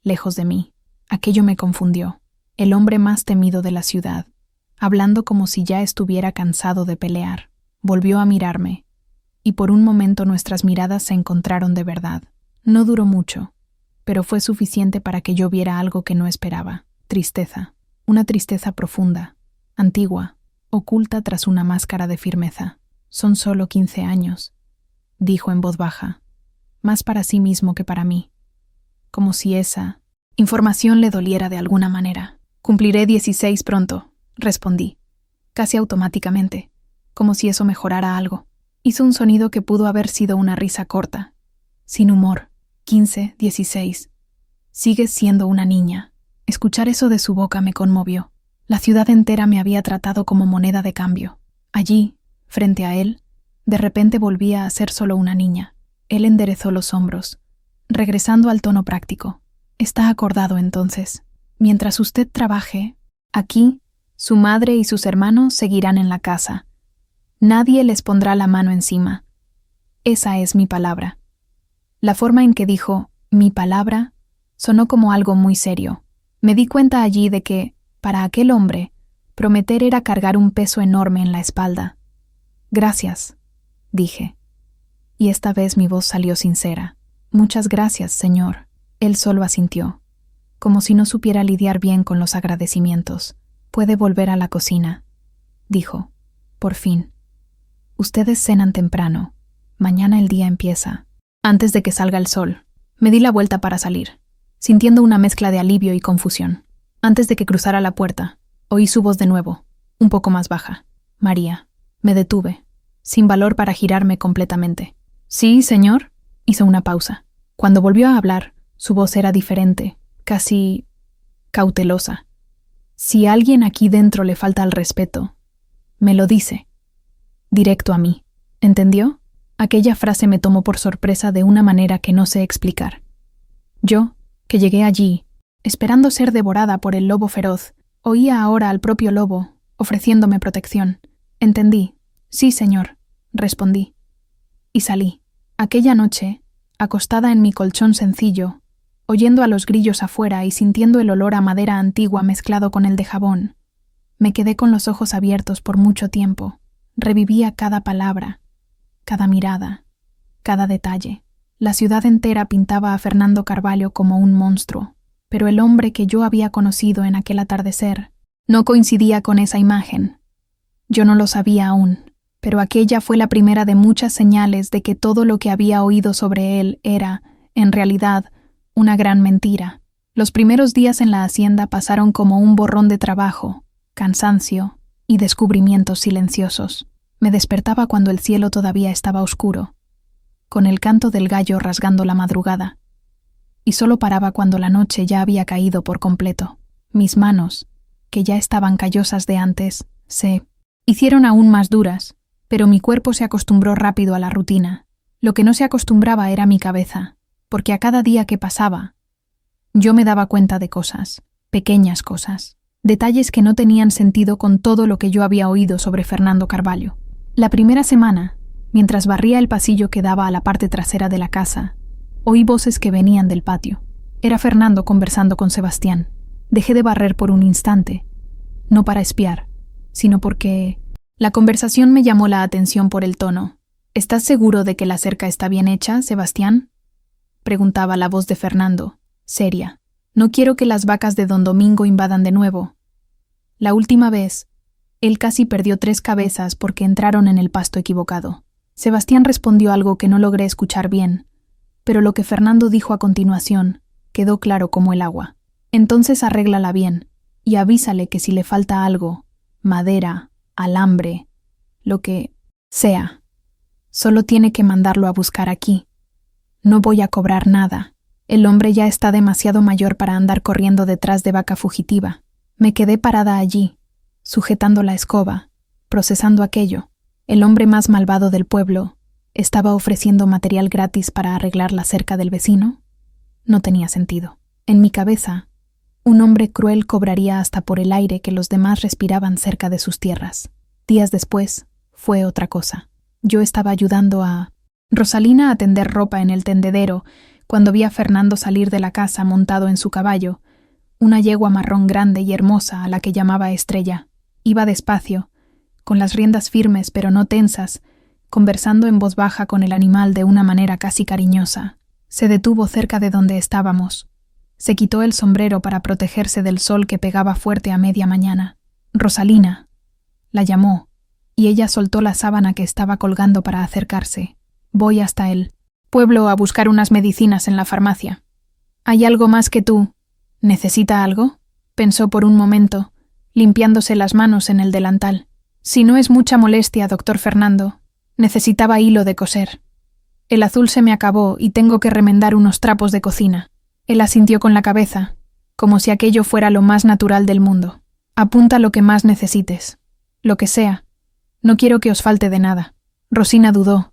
Speaker 1: lejos de mí. Aquello me confundió. El hombre más temido de la ciudad, hablando como si ya estuviera cansado de pelear, volvió a mirarme, y por un momento nuestras miradas se encontraron de verdad. No duró mucho, pero fue suficiente para que yo viera algo que no esperaba. Tristeza, una tristeza profunda, antigua, oculta tras una máscara de firmeza. Son solo 15 años, dijo en voz baja, más para sí mismo que para mí, como si esa información le doliera de alguna manera. Cumpliré 16 pronto, respondí, casi automáticamente, como si eso mejorara algo. Hizo un sonido que pudo haber sido una risa corta, sin humor. 15, 16. Sigues siendo una niña. Escuchar eso de su boca me conmovió. La ciudad entera me había tratado como moneda de cambio. Allí, frente a él, de repente volvía a ser solo una niña. Él enderezó los hombros, regresando al tono práctico. Está acordado entonces. Mientras usted trabaje, aquí, su madre y sus hermanos seguirán en la casa. Nadie les pondrá la mano encima. Esa es mi palabra. La forma en que dijo «mi palabra» sonó como algo muy serio. Me di cuenta allí de que, para aquel hombre, prometer era cargar un peso enorme en la espalda. «Gracias», dije. Y esta vez mi voz salió sincera. «Muchas gracias, señor». Él solo asintió, como si no supiera lidiar bien con los agradecimientos. «Puede volver a la cocina», dijo. «Por fin. Ustedes cenan temprano. Mañana el día empieza. Antes de que salga el sol». Me di la vuelta para salir, sintiendo una mezcla de alivio y confusión. Antes de que cruzara la puerta, oí su voz de nuevo, un poco más baja. «María». Me detuve, sin valor para girarme completamente. «Sí, señor». Hizo una pausa. Cuando volvió a hablar, su voz era diferente, casi cautelosa. «Si a alguien aquí dentro le falta al respeto, me lo dice. Directo a mí. ¿Entendió?». Aquella frase me tomó por sorpresa de una manera que no sé explicar. Yo, que llegué allí, esperando ser devorada por el lobo feroz, oía ahora al propio lobo, ofreciéndome protección. «Entendí. Sí, señor», respondí. Y salí. Aquella noche, acostada en mi colchón sencillo, oyendo a los grillos afuera y sintiendo el olor a madera antigua mezclado con el de jabón, me quedé con los ojos abiertos por mucho tiempo. Revivía cada palabra, cada mirada, cada detalle. La ciudad entera pintaba a Fernando Carvalho como un monstruo, pero el hombre que yo había conocido en aquel atardecer no coincidía con esa imagen. Yo no lo sabía aún, pero aquella fue la primera de muchas señales de que todo lo que había oído sobre él era, en realidad, una gran mentira. Los primeros días en la hacienda pasaron como un borrón de trabajo, cansancio y descubrimientos silenciosos. Me despertaba cuando el cielo todavía estaba oscuro, con el canto del gallo rasgando la madrugada, y solo paraba cuando la noche ya había caído por completo. Mis manos, que ya estaban callosas de antes, se hicieron aún más duras, pero mi cuerpo se acostumbró rápido a la rutina. Lo que no se acostumbraba era mi cabeza, porque a cada día que pasaba, yo me daba cuenta de cosas, pequeñas cosas, detalles que no tenían sentido con todo lo que yo había oído sobre Fernando Carvalho. La primera semana, mientras barría el pasillo que daba a la parte trasera de la casa, oí voces que venían del patio. Era Fernando conversando con Sebastián. Dejé de barrer por un instante, no para espiar, sino porque la conversación me llamó la atención por el tono. «¿Estás seguro de que la cerca está bien hecha, Sebastián?», preguntaba la voz de Fernando, seria. «No quiero que las vacas de don Domingo invadan de nuevo». La última vez, él casi perdió 3 cabezas porque entraron en el pasto equivocado. Sebastián respondió algo que no logré escuchar bien, pero lo que Fernando dijo a continuación quedó claro como el agua. «Entonces arréglala bien y avísale que si le falta algo, madera, alambre, lo que sea, solo tiene que mandarlo a buscar aquí. No voy a cobrar nada. El hombre ya está demasiado mayor para andar corriendo detrás de vaca fugitiva». Me quedé parada allí, sujetando la escoba, procesando aquello. El hombre más malvado del pueblo estaba ofreciendo material gratis para arreglar la cerca del vecino. No tenía sentido. En mi cabeza, un hombre cruel cobraría hasta por el aire que los demás respiraban cerca de sus tierras. Días después, fue otra cosa. Yo estaba ayudando a Rosalina a tender ropa en el tendedero cuando vi a Fernando salir de la casa montado en su caballo, una yegua marrón grande y hermosa a la que llamaba Estrella. Iba despacio, con las riendas firmes pero no tensas, conversando en voz baja con el animal de una manera casi cariñosa. Se detuvo cerca de donde estábamos. Se quitó el sombrero para protegerse del sol que pegaba fuerte a media mañana. «Rosalina», La llamó, y ella soltó la sábana que estaba colgando para acercarse. Voy hasta el pueblo a buscar unas medicinas en la farmacia. ¿Hay algo más que tú? ¿Necesita algo? Pensó por un momento, limpiándose las manos en el delantal. Si no es mucha molestia, doctor Fernando, necesitaba hilo de coser. El azul se me acabó y tengo que remendar unos trapos de cocina. Él asintió con la cabeza, como si aquello fuera lo más natural del mundo. Apunta lo que más necesites. Lo que sea. No quiero que os falte de nada. Rosina dudó,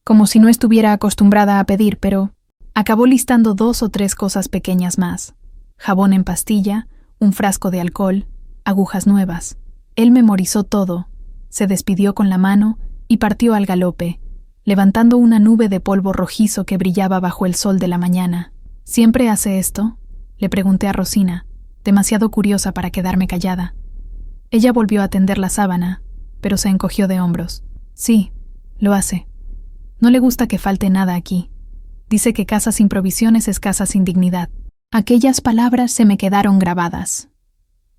Speaker 1: como si no estuviera acostumbrada a pedir, pero acabó listando 2 o 3 cosas pequeñas más. Jabón en pastilla, un frasco de alcohol, agujas nuevas. Él memorizó todo, se despidió con la mano y partió al galope, levantando una nube de polvo rojizo que brillaba bajo el sol de la mañana. ¿Siempre hace esto?, le pregunté a Rosina, demasiado curiosa para quedarme callada. Ella volvió a tender la sábana, pero se encogió de hombros. Sí, lo hace. No le gusta que falte nada aquí. Dice que casa sin provisiones es casa sin dignidad. Aquellas palabras se me quedaron grabadas.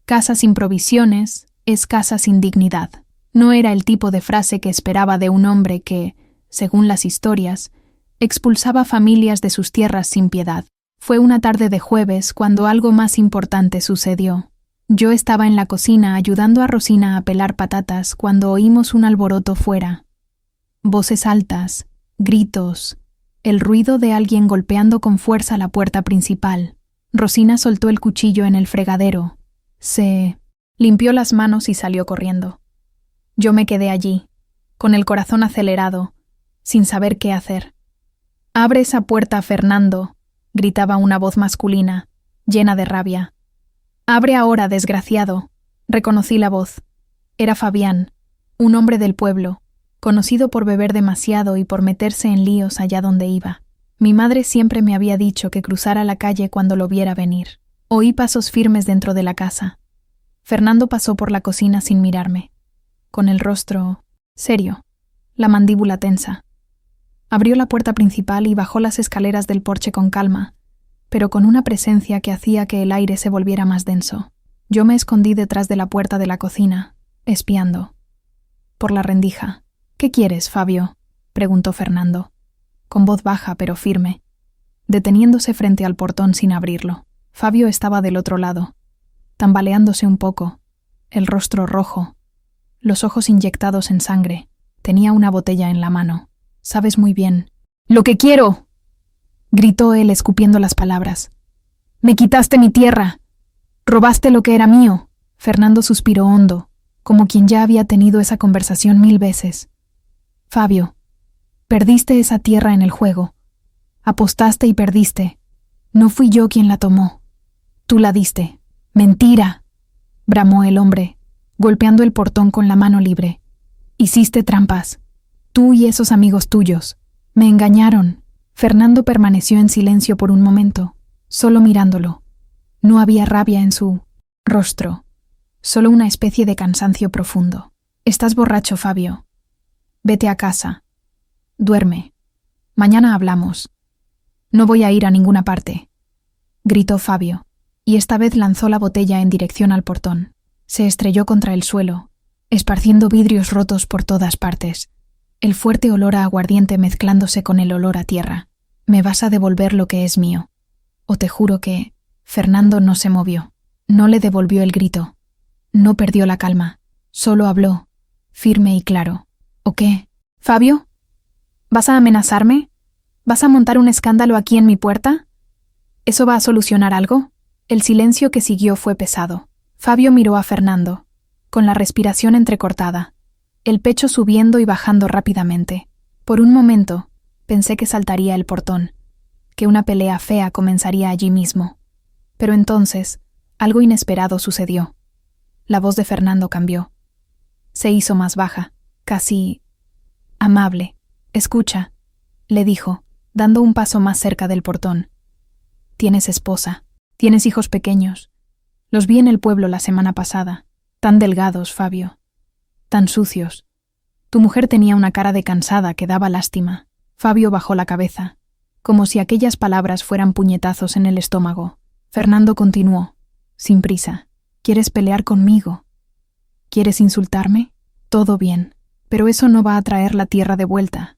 Speaker 1: Casa sin provisiones es casa sin dignidad. No era el tipo de frase que esperaba de un hombre que, según las historias, expulsaba familias de sus tierras sin piedad. Fue una tarde de jueves cuando algo más importante sucedió. Yo estaba en la cocina ayudando a Rosina a pelar patatas cuando oímos un alboroto fuera. Voces altas, gritos, el ruido de alguien golpeando con fuerza la puerta principal. Rosina soltó el cuchillo en el fregadero. Se limpió las manos y salió corriendo. Yo me quedé allí, con el corazón acelerado, sin saber qué hacer. «Abre esa puerta, Fernando», gritaba una voz masculina, llena de rabia. «Abre ahora, desgraciado». Reconocí la voz. Era Fabián, un hombre del pueblo, conocido por beber demasiado y por meterse en líos allá donde iba. Mi madre siempre me había dicho que cruzara la calle cuando lo viera venir. Oí pasos firmes dentro de la casa. Fernando pasó por la cocina sin mirarme, con el rostro serio, la mandíbula tensa. Abrió la puerta principal y bajó las escaleras del porche con calma, pero con una presencia que hacía que el aire se volviera más denso. Yo me escondí detrás de la puerta de la cocina, espiando. Por la rendija. «¿Qué quieres, Fabio?», preguntó Fernando, con voz baja pero firme, deteniéndose frente al portón sin abrirlo. Fabio estaba del otro lado, tambaleándose un poco, el rostro rojo, los ojos inyectados en sangre. Tenía una botella en la mano. «Sabes muy bien». «¡Lo que quiero!», gritó él escupiendo las palabras. «Me quitaste mi tierra. Robaste lo que era mío». Fernando suspiró hondo, como quien ya había tenido esa conversación 1000 veces. «Fabio, perdiste esa tierra en el juego. Apostaste y perdiste. No fui yo quien la tomó. Tú la diste». «¡Mentira!», bramó el hombre, golpeando el portón con la mano libre. «Hiciste trampas. Tú y esos amigos tuyos. Me engañaron». Fernando permaneció en silencio por un momento, solo mirándolo. No había rabia en su rostro, solo una especie de cansancio profundo. «Estás borracho, Fabio. Vete a casa. Duerme. Mañana hablamos». «No voy a ir a ninguna parte», gritó Fabio, y esta vez lanzó la botella en dirección al portón. Se estrelló contra el suelo, esparciendo vidrios rotos por todas partes, el fuerte olor a aguardiente mezclándose con el olor a tierra. «Me vas a devolver lo que es mío. O te juro que...». Fernando no se movió. No le devolvió el grito. No perdió la calma. Solo habló, firme y claro. «¿O qué? Fabio? ¿Vas a amenazarme? ¿Vas a montar un escándalo aquí en mi puerta? ¿Eso va a solucionar algo?». El silencio que siguió fue pesado. Fabio miró a Fernando, con la respiración entrecortada, el pecho subiendo y bajando rápidamente. Por un momento, pensé que saltaría el portón, que una pelea fea comenzaría allí mismo. Pero entonces, algo inesperado sucedió. La voz de Fernando cambió. Se hizo más baja, casi amable. «Escucha», le dijo, dando un paso más cerca del portón. «Tienes esposa. Tienes hijos pequeños. Los vi en el pueblo la semana pasada. Tan delgados, Fabio. Tan sucios. Tu mujer tenía una cara de cansada que daba lástima». Fabio bajó la cabeza, como si aquellas palabras fueran puñetazos en el estómago. Fernando continuó, sin prisa. «¿Quieres pelear conmigo? ¿Quieres insultarme?». Todo bien, pero eso no va a traer la tierra de vuelta.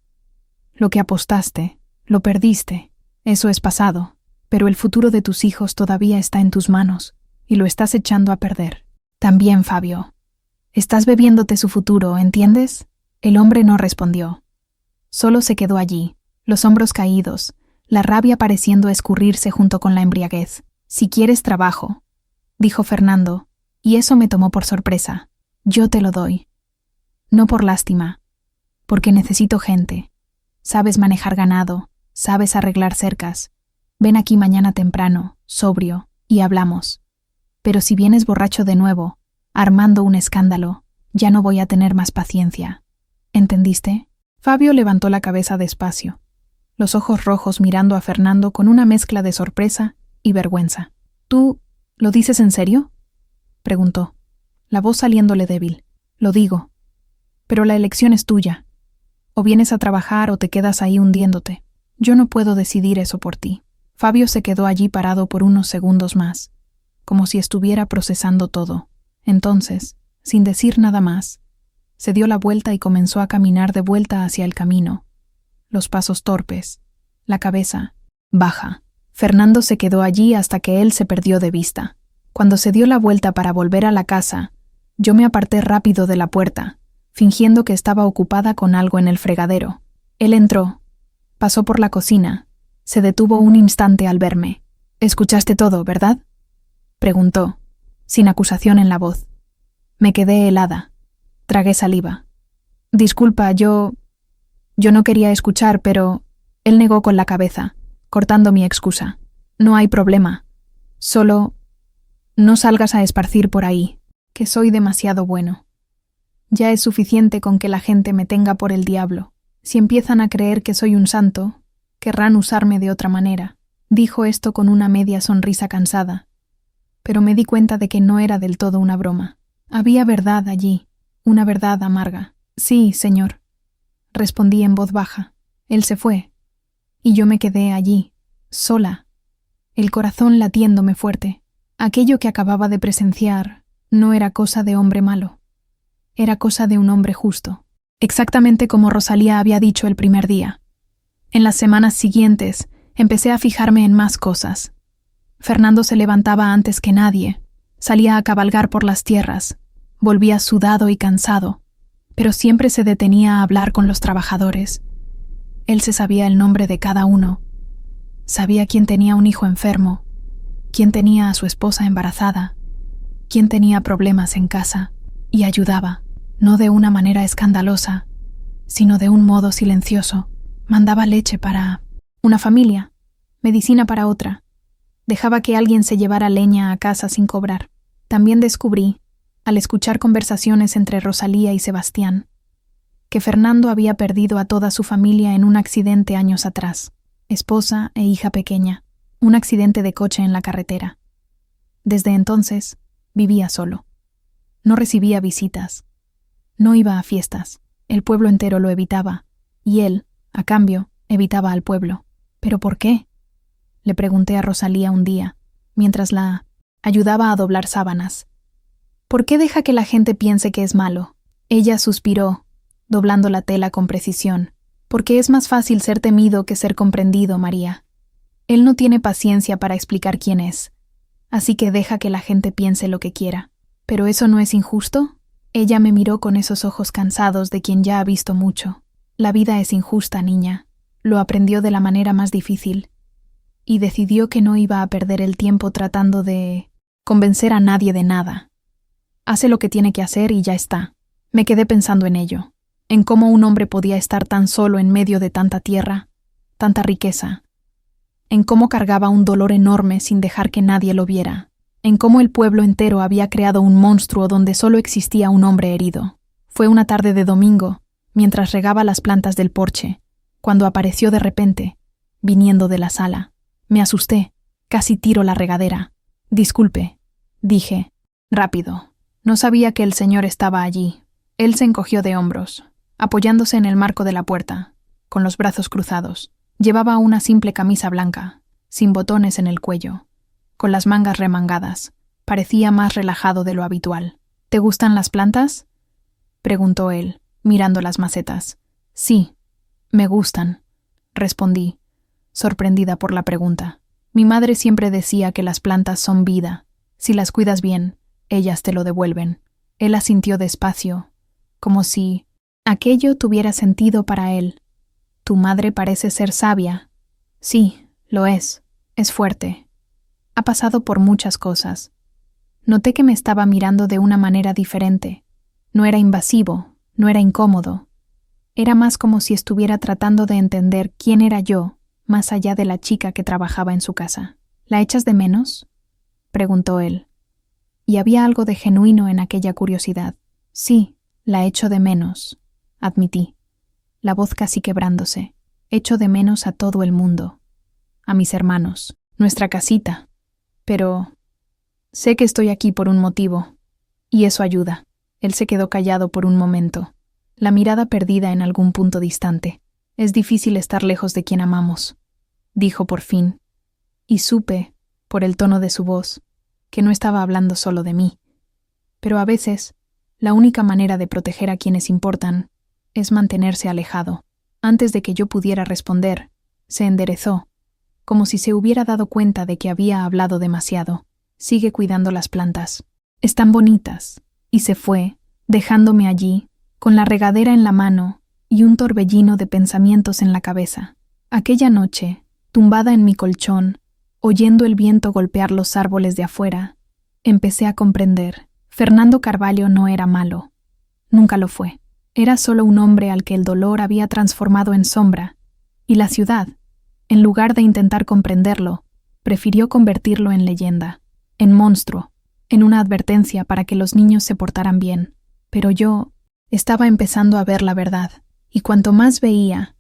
Speaker 1: Lo que apostaste, lo perdiste, eso es pasado, pero el futuro de tus hijos todavía está en tus manos, y lo estás echando a perder. También, Fabio. Estás bebiéndote su futuro, ¿entiendes? El hombre no respondió. Solo se quedó allí, los hombros caídos, la rabia pareciendo escurrirse junto con la embriaguez. Si quieres trabajo, dijo Fernando, y eso me tomó por sorpresa. Yo te lo doy. No por lástima, porque necesito gente. Sabes manejar ganado, sabes arreglar cercas. Ven aquí mañana temprano, sobrio, y hablamos. Pero si vienes borracho de nuevo, armando un escándalo, ya no voy a tener más paciencia. ¿Entendiste? Fabio levantó la cabeza despacio, los ojos rojos mirando a Fernando con una mezcla de sorpresa y vergüenza. ¿Tú lo dices en serio?, preguntó, la voz saliéndole débil. Lo digo. Pero la elección es tuya. O vienes a trabajar o te quedas ahí hundiéndote. Yo no puedo decidir eso por ti. Fabio se quedó allí parado por unos segundos más, como si estuviera procesando todo. Entonces, sin decir nada más, se dio la vuelta y comenzó a caminar de vuelta hacia el camino. Los pasos torpes, la cabeza baja. Fernando se quedó allí hasta que él se perdió de vista. Cuando se dio la vuelta para volver a la casa, yo me aparté rápido de la puerta, fingiendo que estaba ocupada con algo en el fregadero. Él entró, pasó por la cocina, se detuvo un instante al verme. «¿Escuchaste todo, verdad?», preguntó, sin acusación en la voz. Me quedé helada. Tragué saliva. «Disculpa, yo no quería escuchar, pero…». Él negó con la cabeza, cortando mi excusa. «No hay problema. Solo… no salgas a esparcir por ahí, que soy demasiado bueno. Ya es suficiente con que la gente me tenga por el diablo. Si empiezan a creer que soy un santo, querrán usarme de otra manera». Dijo esto con una media sonrisa cansada, pero me di cuenta de que no era del todo una broma. Había verdad allí, una verdad amarga. «Sí, señor», respondí en voz baja. Él se fue, y yo me quedé allí, sola, el corazón latiéndome fuerte. Aquello que acababa de presenciar no era cosa de hombre malo, era cosa de un hombre justo, exactamente como Rosalía había dicho el primer día. En las semanas siguientes empecé a fijarme en más cosas. Fernando se levantaba antes que nadie, salía a cabalgar por las tierras, volvía sudado y cansado, pero siempre se detenía a hablar con los trabajadores. Él se sabía el nombre de cada uno, sabía quién tenía un hijo enfermo, quién tenía a su esposa embarazada, quién tenía problemas en casa, y ayudaba, no de una manera escandalosa, sino de un modo silencioso. Mandaba leche para una familia, medicina para otra. Dejaba que alguien se llevara leña a casa sin cobrar. También descubrí, al escuchar conversaciones entre Rosalía y Sebastián, que Fernando había perdido a toda su familia en un accidente años atrás, esposa e hija pequeña, un accidente de coche en la carretera. Desde entonces, vivía solo. No recibía visitas. No iba a fiestas. El pueblo entero lo evitaba, y él, a cambio, evitaba al pueblo. ¿Pero por qué?, le pregunté a Rosalía un día, mientras la ayudaba a doblar sábanas. ¿Por qué deja que la gente piense que es malo? Ella suspiró, doblando la tela con precisión. Porque es más fácil ser temido que ser comprendido, María. Él no tiene paciencia para explicar quién es, así que deja que la gente piense lo que quiera. ¿Pero eso no es injusto? Ella me miró con esos ojos cansados de quien ya ha visto mucho. La vida es injusta, niña. Lo aprendió de la manera más difícil. Y decidió que no iba a perder el tiempo tratando de convencer a nadie de nada. Hace lo que tiene que hacer y ya está. Me quedé pensando en ello, en cómo un hombre podía estar tan solo en medio de tanta tierra, tanta riqueza, en cómo cargaba un dolor enorme sin dejar que nadie lo viera, en cómo el pueblo entero había creado un monstruo donde solo existía un hombre herido. Fue una tarde de domingo, mientras regaba las plantas del porche, cuando apareció de repente, viniendo de la sala. Me asusté, casi tiro la regadera. «Disculpe», dije, rápido. No sabía que el señor estaba allí. Él se encogió de hombros, apoyándose en el marco de la puerta, con los brazos cruzados. Llevaba una simple camisa blanca, sin botones en el cuello, con las mangas remangadas. Parecía más relajado de lo habitual. «¿Te gustan las plantas?», preguntó él, mirando las macetas. Sí, me gustan, respondí, sorprendida por la pregunta. Mi madre siempre decía que las plantas son vida. Si las cuidas bien, ellas te lo devuelven. Él asintió despacio, como si aquello tuviera sentido para él. Tu madre parece ser sabia. Sí, lo es. Es fuerte. Ha pasado por muchas cosas. Noté que me estaba mirando de una manera diferente. No era invasivo, no era incómodo. Era más como si estuviera tratando de entender quién era yo, más allá de la chica que trabajaba en su casa. ¿La echas de menos?, preguntó él. Y había algo de genuino en aquella curiosidad. Sí, la echo de menos, admití, la voz casi quebrándose. Echo de menos a todo el mundo, a mis hermanos, nuestra casita. Pero sé que estoy aquí por un motivo, y eso ayuda. Él se quedó callado por un momento, la mirada perdida en algún punto distante. Es difícil estar lejos de quien amamos, dijo por fin, y supe, por el tono de su voz, que no estaba hablando solo de mí. Pero a veces, la única manera de proteger a quienes importan es mantenerse alejado. Antes de que yo pudiera responder, se enderezó, como si se hubiera dado cuenta de que había hablado demasiado. Sigue cuidando las plantas. Están bonitas. Y se fue, dejándome allí, con la regadera en la mano y un torbellino de pensamientos en la cabeza. Aquella noche, tumbada en mi colchón, oyendo el viento golpear los árboles de afuera, empecé a comprender. Fernando Carvalho no era malo. Nunca lo fue. Era solo un hombre al que el dolor había transformado en sombra, y la ciudad, en lugar de intentar comprenderlo, prefirió convertirlo en leyenda, en monstruo, en una advertencia para que los niños se portaran bien. Pero yo estaba empezando a ver la verdad, y cuanto más veía,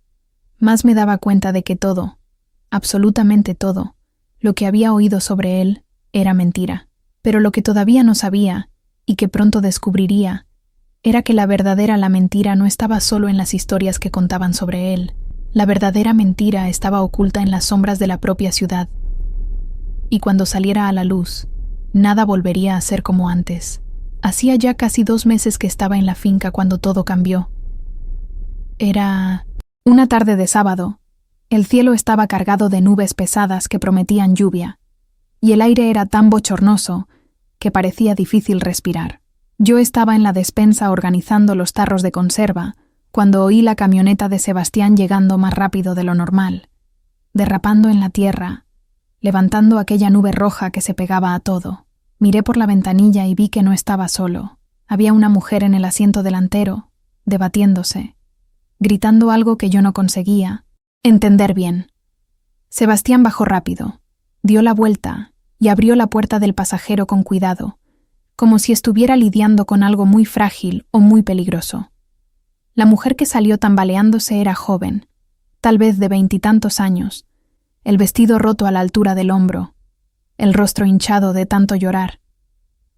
Speaker 1: más me daba cuenta de que todo, absolutamente todo, lo que había oído sobre él era mentira. Pero lo que todavía no sabía, y que pronto descubriría, era que la verdadera mentira no estaba solo en las historias que contaban sobre él. La verdadera mentira estaba oculta en las sombras de la propia ciudad. Y cuando saliera a la luz, nada volvería a ser como antes. Hacía ya casi 2 meses que estaba en la finca cuando todo cambió. Era una tarde de sábado. El cielo estaba cargado de nubes pesadas que prometían lluvia, y el aire era tan bochornoso que parecía difícil respirar. Yo estaba en la despensa organizando los tarros de conserva cuando oí la camioneta de Sebastián llegando más rápido de lo normal, derrapando en la tierra, levantando aquella nube roja que se pegaba a todo. Miré por la ventanilla y vi que no estaba solo. Había una mujer en el asiento delantero, debatiéndose, gritando algo que yo no conseguía entender bien. Sebastián bajó rápido, dio la vuelta y abrió la puerta del pasajero con cuidado, como si estuviera lidiando con algo muy frágil o muy peligroso. La mujer que salió tambaleándose era joven, tal vez de 20 y tantos años, el vestido roto a la altura del hombro, el rostro hinchado de tanto llorar,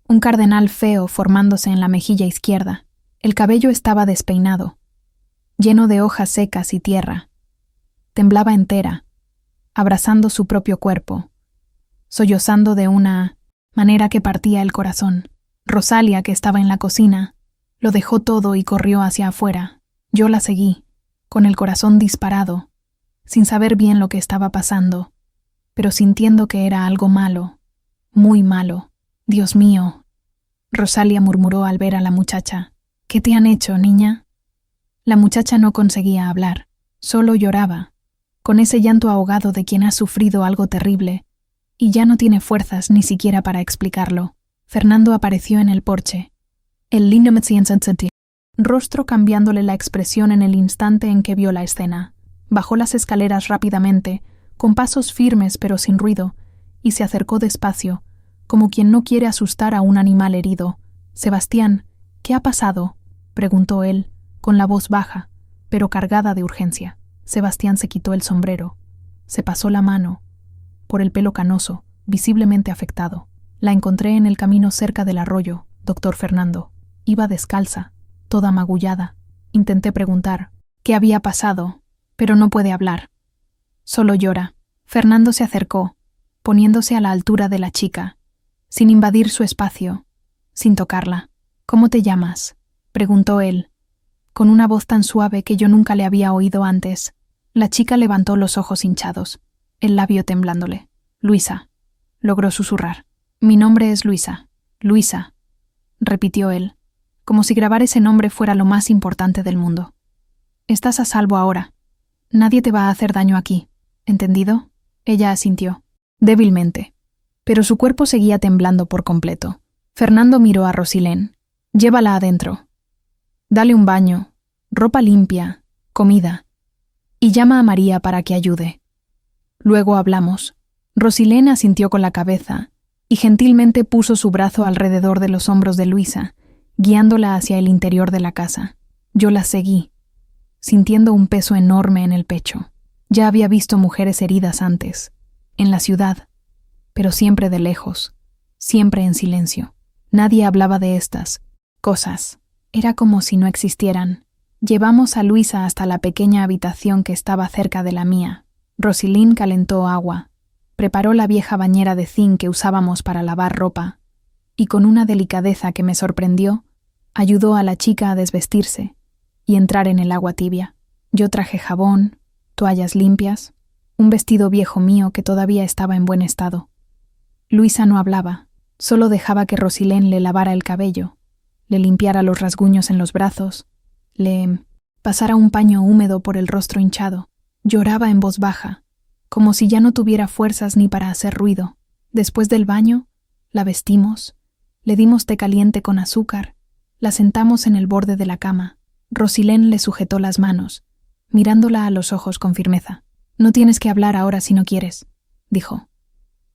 Speaker 1: un cardenal feo formándose en la mejilla izquierda. El cabello estaba despeinado, lleno de hojas secas y tierra. Temblaba entera, abrazando su propio cuerpo, sollozando de una manera que partía el corazón. Rosalia, que estaba en la cocina, lo dejó todo y corrió hacia afuera. Yo la seguí, con el corazón disparado, sin saber bien lo que estaba pasando, pero sintiendo que era algo malo, muy malo. Dios mío, Rosalia murmuró al ver a la muchacha. ¿Qué te han hecho, niña? La muchacha no conseguía hablar, solo lloraba, con ese llanto ahogado de quien ha sufrido algo terrible, y ya no tiene fuerzas ni siquiera para explicarlo. Fernando apareció en el porche, el lindo rostro cambiándole la expresión en el instante en que vio la escena. Bajó las escaleras rápidamente, con pasos firmes pero sin ruido, y se acercó despacio, como quien no quiere asustar a un animal herido. «Sebastián, ¿qué ha pasado?», preguntó él, con la voz baja, pero cargada de urgencia. Sebastián se quitó el sombrero, se pasó la mano por el pelo canoso, visiblemente afectado. «La encontré en el camino cerca del arroyo, doctor Fernando. Iba descalza, toda magullada. Intenté preguntar qué había pasado, pero no puede hablar. Solo llora». Fernando se acercó, poniéndose a la altura de la chica, sin invadir su espacio, sin tocarla. «¿Cómo te llamas?», preguntó él, con una voz tan suave que yo nunca le había oído antes. La chica levantó los ojos hinchados, el labio temblándole. Luisa, logró susurrar. Mi nombre es Luisa. Luisa, repitió él, como si grabar ese nombre fuera lo más importante del mundo. Estás a salvo ahora. Nadie te va a hacer daño aquí. ¿Entendido? Ella asintió, débilmente, pero su cuerpo seguía temblando por completo. Fernando miró a Rosilén. Llévala adentro. Dale un baño, ropa limpia, comida. Y llama a María para que ayude. Luego hablamos. Rosilén asintió con la cabeza y gentilmente puso su brazo alrededor de los hombros de Luisa, guiándola hacia el interior de la casa. Yo la seguí, sintiendo un peso enorme en el pecho. Ya había visto mujeres heridas antes, en la ciudad, pero siempre de lejos, siempre en silencio. Nadie hablaba de estas cosas. Era como si no existieran. Llevamos a Luisa hasta la pequeña habitación que estaba cerca de la mía. Rosilín calentó agua, preparó la vieja bañera de zinc que usábamos para lavar ropa, y con una delicadeza que me sorprendió, ayudó a la chica a desvestirse y entrar en el agua tibia. Yo traje jabón, toallas limpias, un vestido viejo mío que todavía estaba en buen estado. Luisa no hablaba, solo dejaba que Rosilén le lavara el cabello, le limpiara los rasguños en los brazos, le pasara un paño húmedo por el rostro hinchado. Lloraba en voz baja, como si ya no tuviera fuerzas ni para hacer ruido. Después del baño, la vestimos, le dimos té caliente con azúcar, la sentamos en el borde de la cama. Rosilén le sujetó las manos, mirándola a los ojos con firmeza. No tienes que hablar ahora si no quieres, dijo.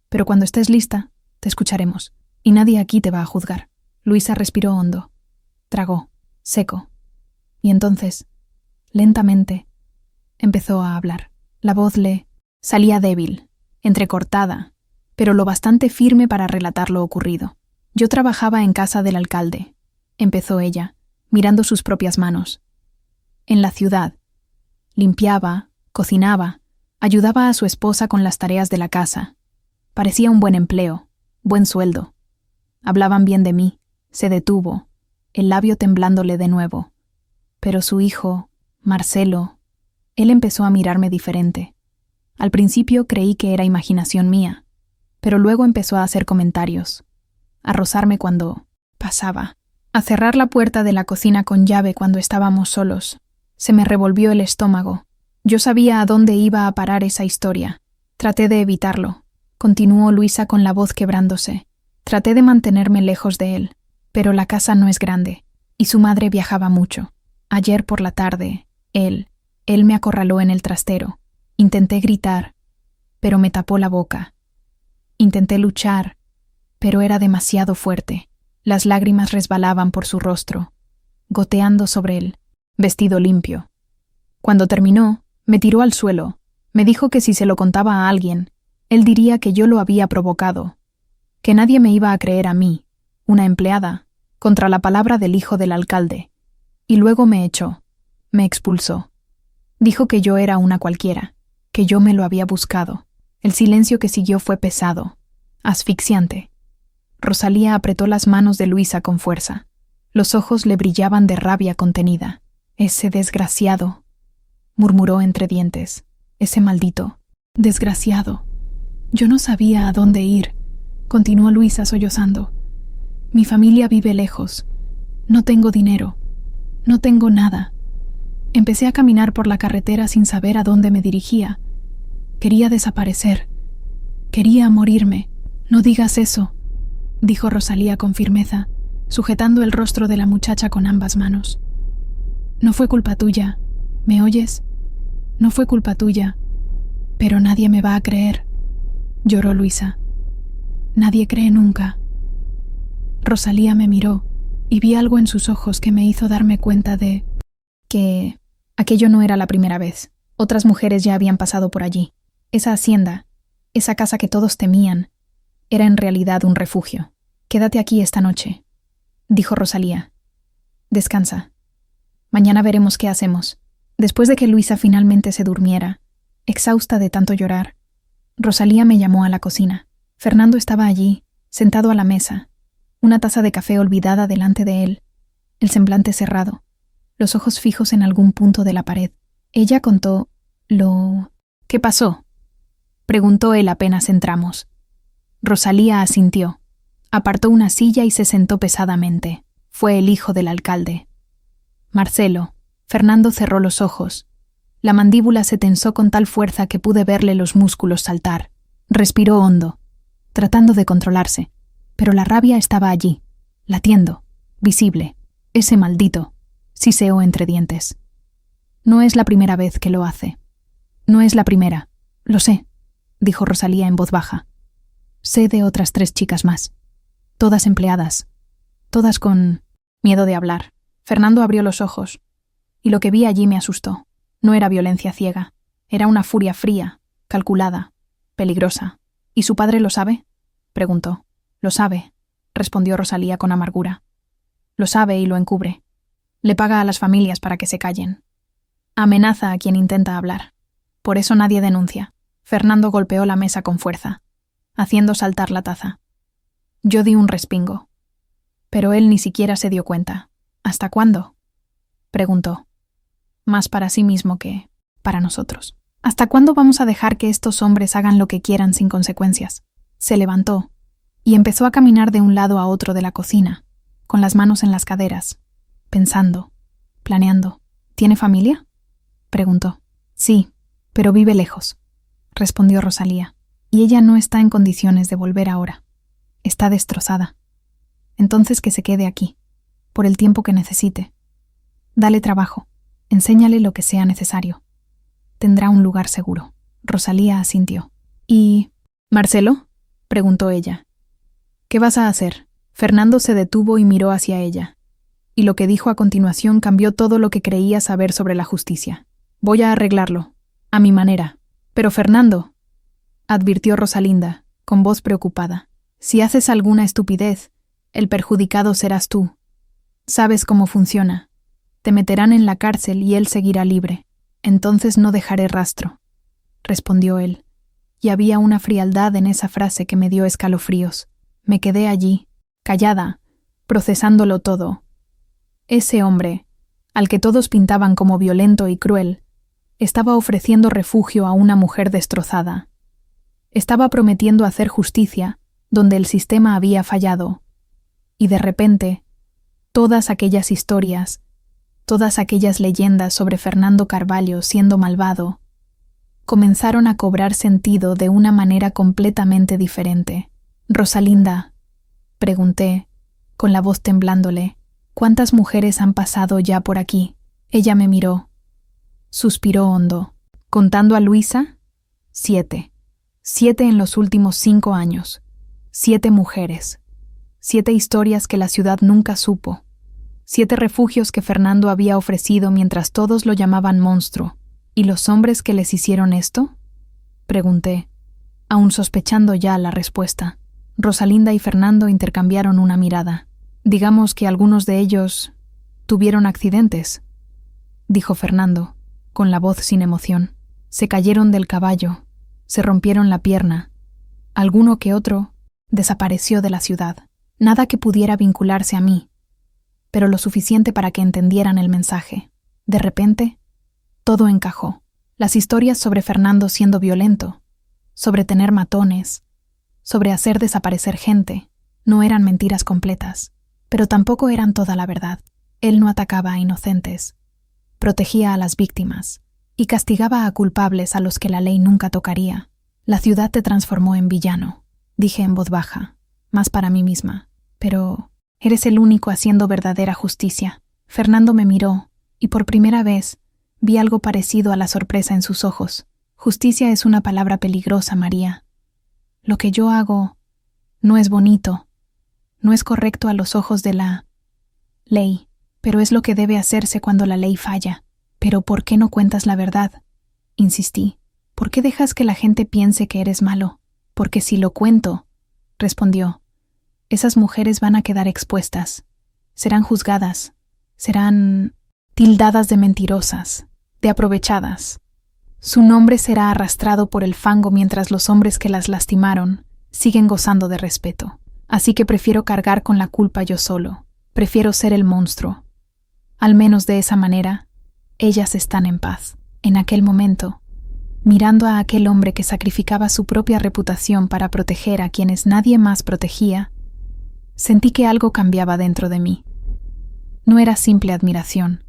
Speaker 1: Pero cuando estés lista, te escucharemos, y nadie aquí te va a juzgar. Luisa respiró hondo, tragó, seco, y entonces, lentamente, empezó a hablar. La voz le salía débil, entrecortada, pero lo bastante firme para relatar lo ocurrido. Yo trabajaba en casa del alcalde, empezó ella, mirando sus propias manos. En la ciudad. Limpiaba, cocinaba, ayudaba a su esposa con las tareas de la casa. Parecía un buen empleo, buen sueldo. Hablaban bien de mí. Se detuvo, el labio temblándole de nuevo. Pero su hijo, Marcelo, él empezó a mirarme diferente. Al principio creí que era imaginación mía, pero luego empezó a hacer comentarios, a rozarme cuando pasaba, a cerrar la puerta de la cocina con llave cuando estábamos solos. Se me revolvió el estómago. Yo sabía a dónde iba a parar esa historia. Traté de evitarlo, continuó Luisa con la voz quebrándose. Traté de mantenerme lejos de él, pero la casa no es grande, y su madre viajaba mucho. Ayer por la tarde, él me acorraló en el trastero. Intenté gritar, pero me tapó la boca. Intenté luchar, pero era demasiado fuerte. Las lágrimas resbalaban por su rostro, goteando sobre él, vestido limpio. Cuando terminó, me tiró al suelo. Me dijo que si se lo contaba a alguien, él diría que yo lo había provocado, que nadie me iba a creer a mí, una empleada, contra la palabra del hijo del alcalde. Y luego me echó, me expulsó. Dijo que yo era una cualquiera, que yo me lo había buscado. El silencio que siguió fue pesado, asfixiante. Rosalía apretó las manos de Luisa con fuerza. Los ojos le brillaban de rabia contenida. Ese desgraciado, murmuró entre dientes. Ese maldito, desgraciado. Yo no sabía a dónde ir, continuó Luisa sollozando. Mi familia vive lejos. No tengo dinero. No tengo nada. Empecé a caminar por la carretera sin saber a dónde me dirigía. Quería desaparecer. Quería morirme. No digas eso, dijo Rosalía con firmeza, sujetando el rostro de la muchacha con ambas manos. No fue culpa tuya, ¿me oyes? No fue culpa tuya, pero nadie me va a creer, lloró Luisa. Nadie cree nunca. Rosalía me miró y vi algo en sus ojos que me hizo darme cuenta de que aquello no era la primera vez. Otras mujeres ya habían pasado por allí. Esa hacienda, esa casa que todos temían, era en realidad un refugio. Quédate aquí esta noche, dijo Rosalía. Descansa. Mañana veremos qué hacemos. Después de que Luisa finalmente se durmiera, exhausta de tanto llorar, Rosalía me llamó a la cocina. Fernando estaba allí, sentado a la mesa, una taza de café olvidada delante de él. el semblante cerrado, los ojos fijos en algún punto de la pared. Ella contó lo... ¿Qué pasó?, preguntó él apenas entramos. Rosalía asintió. Apartó una silla y se sentó pesadamente. Fue el hijo del alcalde. Marcelo. Fernando cerró los ojos. La mandíbula se tensó con tal fuerza que pude verle los músculos saltar. Respiró hondo, tratando de controlarse, pero la rabia estaba allí, latiendo, visible. Ese maldito, siseó entre dientes. No es la primera vez que lo hace. No es la primera, lo sé, dijo Rosalía en voz baja. Sé de otras 3 chicas más. Todas empleadas. Todas con miedo de hablar. Fernando abrió los ojos, y lo que vi allí me asustó. No era violencia ciega. Era una furia fría, calculada, peligrosa. ¿Y su padre lo sabe?, preguntó. Lo sabe, respondió Rosalía con amargura. Lo sabe y lo encubre. Le paga a las familias para que se callen. Amenaza a quien intenta hablar. Por eso nadie denuncia. Fernando golpeó la mesa con fuerza, haciendo saltar la taza. Yo di un respingo. Pero él ni siquiera se dio cuenta. ¿Hasta cuándo?, preguntó. Más para sí mismo que para nosotros. ¿Hasta cuándo vamos a dejar que estos hombres hagan lo que quieran sin consecuencias? Se levantó y empezó a caminar de un lado a otro de la cocina, con las manos en las caderas, pensando, planeando. ¿Tiene familia?, preguntó. Sí, pero vive lejos, respondió Rosalía, y ella no está en condiciones de volver ahora. Está destrozada. Entonces que se quede aquí, por el tiempo que necesite. Dale trabajo, enséñale lo que sea necesario. Tendrá un lugar seguro. Rosalía asintió. ¿Y Marcelo?, preguntó ella. ¿Qué vas a hacer? Fernando se detuvo y miró hacia ella, y lo que dijo a continuación cambió todo lo que creía saber sobre la justicia. Voy a arreglarlo, a mi manera. Pero Fernando, advirtió Rosalinda, con voz preocupada, si haces alguna estupidez, el perjudicado serás tú. Sabes cómo funciona. Te meterán en la cárcel y él seguirá libre. Entonces no dejaré rastro, respondió él, y había una frialdad en esa frase que me dio escalofríos. Me quedé allí, callada, procesándolo todo. Ese hombre, al que todos pintaban como violento y cruel, estaba ofreciendo refugio a una mujer destrozada. Estaba prometiendo hacer justicia donde el sistema había fallado. Y de repente, todas aquellas historias, todas aquellas leyendas sobre Fernando Carvalho siendo malvado, comenzaron a cobrar sentido de una manera completamente diferente. Rosalinda, pregunté, con la voz temblándole, ¿cuántas mujeres han pasado ya por aquí? Ella me miró. Suspiró hondo. ¿Contando a Luisa? 7. 7 en los últimos 5 años. 7 mujeres. 7 historias que la ciudad nunca supo. 7 refugios que Fernando había ofrecido mientras todos lo llamaban monstruo. ¿Y los hombres que les hicieron esto?, pregunté, aún sospechando ya la respuesta. Rosalinda y Fernando intercambiaron una mirada. Digamos que algunos de ellos tuvieron accidentes, dijo Fernando, con la voz sin emoción. Se cayeron del caballo, se rompieron la pierna. Alguno que otro desapareció de la ciudad. Nada que pudiera vincularse a mí, pero lo suficiente para que entendieran el mensaje. De repente, todo encajó. Las historias sobre Fernando siendo violento, sobre tener matones, sobre hacer desaparecer gente, no eran mentiras completas, pero tampoco eran toda la verdad. Él no atacaba a inocentes, protegía a las víctimas y castigaba a culpables a los que la ley nunca tocaría. La ciudad te transformó en villano, dije en voz baja, más para mí misma. Pero eres el único haciendo verdadera justicia. Fernando me miró, y por primera vez vi algo parecido a la sorpresa en sus ojos. Justicia es una palabra peligrosa, María. Lo que yo hago no es bonito, no es correcto a los ojos de la ley, pero es lo que debe hacerse cuando la ley falla. ¿Pero por qué no cuentas la verdad?, insistí. ¿Por qué dejas que la gente piense que eres malo? Porque si lo cuento, respondió, esas mujeres van a quedar expuestas, serán juzgadas, serán tildadas de mentirosas, de aprovechadas. Su nombre será arrastrado por el fango mientras los hombres que las lastimaron siguen gozando de respeto. Así que prefiero cargar con la culpa yo solo. Prefiero ser el monstruo, Al menos de esa manera, ellas están en paz. En aquel momento, mirando a aquel hombre que sacrificaba su propia reputación para proteger a quienes nadie más protegía, sentí que algo cambiaba dentro de mí. No era simple admiración,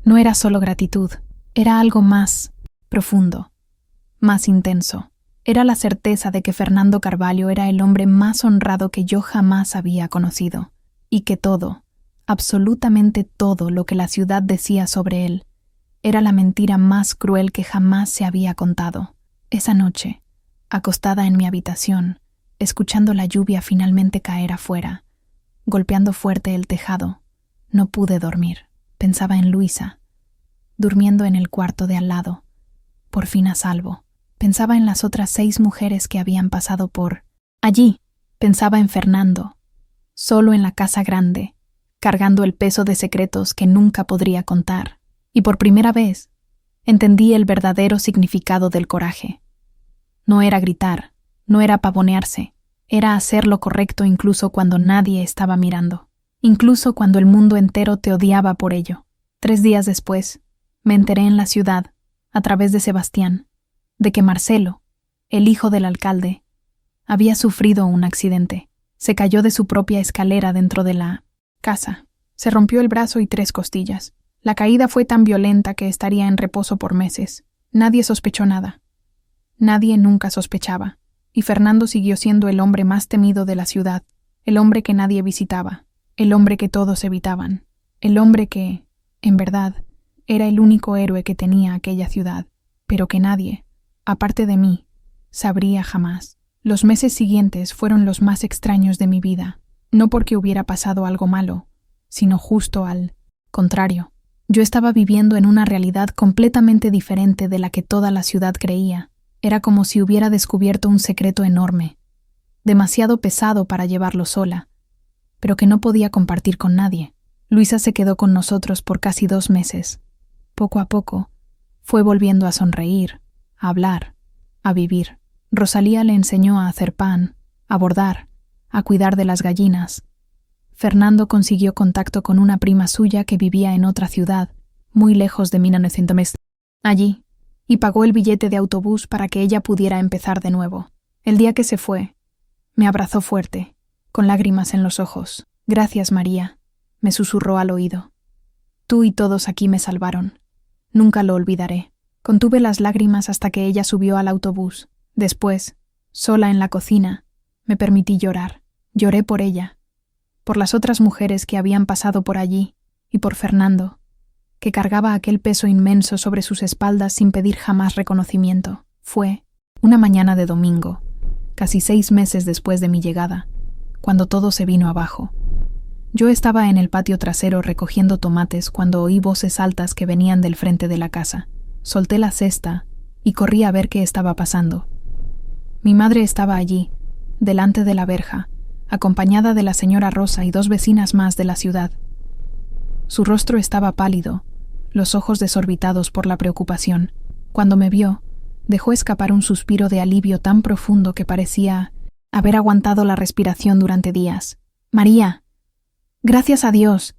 Speaker 1: no era solo gratitud, era algo más profundo, más intenso. Era la certeza de que Fernando Carvalho era el hombre más honrado que yo jamás había conocido, y que todo, absolutamente todo lo que la ciudad decía sobre él, era la mentira más cruel que jamás se había contado. Esa noche, acostada en mi habitación, escuchando la lluvia finalmente caer afuera, golpeando fuerte el tejado, no pude dormir. Pensaba en Luisa, durmiendo en el cuarto de al lado, por fin a salvo. Pensaba en las otras 6 mujeres que habían pasado por allí. Pensaba en Fernando, solo en la casa grande, cargando el peso de secretos que nunca podría contar. Y por primera vez, entendí el verdadero significado del coraje. No era gritar, no era pavonearse, era hacer lo correcto incluso cuando nadie estaba mirando, incluso cuando el mundo entero te odiaba por ello. 3 días después, me enteré en la ciudad, a través de Sebastián, de que Marcelo, el hijo del alcalde, había sufrido un accidente. Se cayó de su propia escalera dentro de la casa. Se rompió el brazo y 3 costillas. La caída fue tan violenta que estaría en reposo por meses. Nadie sospechó nada. Nadie nunca sospechaba. Y Fernando siguió siendo el hombre más temido de la ciudad, el hombre que nadie visitaba, el hombre que todos evitaban, el hombre que, en verdad, era el único héroe que tenía aquella ciudad, pero que nadie, aparte de mí, sabría jamás. Los meses siguientes fueron los más extraños de mi vida, no porque hubiera pasado algo malo, sino justo al contrario. Yo estaba viviendo en una realidad completamente diferente de la que toda la ciudad creía. Era como si hubiera descubierto un secreto enorme, demasiado pesado para llevarlo sola, pero que no podía compartir con nadie. Luisa se quedó con nosotros por casi 2 meses. Poco a poco, fue volviendo a sonreír, a hablar, a vivir. Rosalía le enseñó a hacer pan, a bordar, a cuidar de las gallinas. Fernando consiguió contacto con una prima suya que vivía en otra ciudad, muy lejos de 1900 allí, y pagó el billete de autobús para que ella pudiera empezar de nuevo. El día que se fue, me abrazó fuerte, con lágrimas en los ojos. «Gracias, María», me susurró al oído. «Tú y todos aquí me salvaron. Nunca lo olvidaré». Contuve las lágrimas hasta que ella subió al autobús. Después, sola en la cocina, me permití llorar. Lloré por ella, por las otras mujeres que habían pasado por allí, y por Fernando, que cargaba aquel peso inmenso sobre sus espaldas sin pedir jamás reconocimiento. Fue una mañana de domingo, casi 6 meses después de mi llegada, cuando todo se vino abajo. Yo estaba en el patio trasero recogiendo tomates cuando oí voces altas que venían del frente de la casa. Solté la cesta y corrí a ver qué estaba pasando. Mi madre estaba allí, delante de la verja, acompañada de la señora Rosa y 2 vecinas más de la ciudad. Su rostro estaba pálido, los ojos desorbitados por la preocupación. Cuando me vio, dejó escapar un suspiro de alivio tan profundo que parecía haber aguantado la respiración durante días. «María, gracias a Dios»,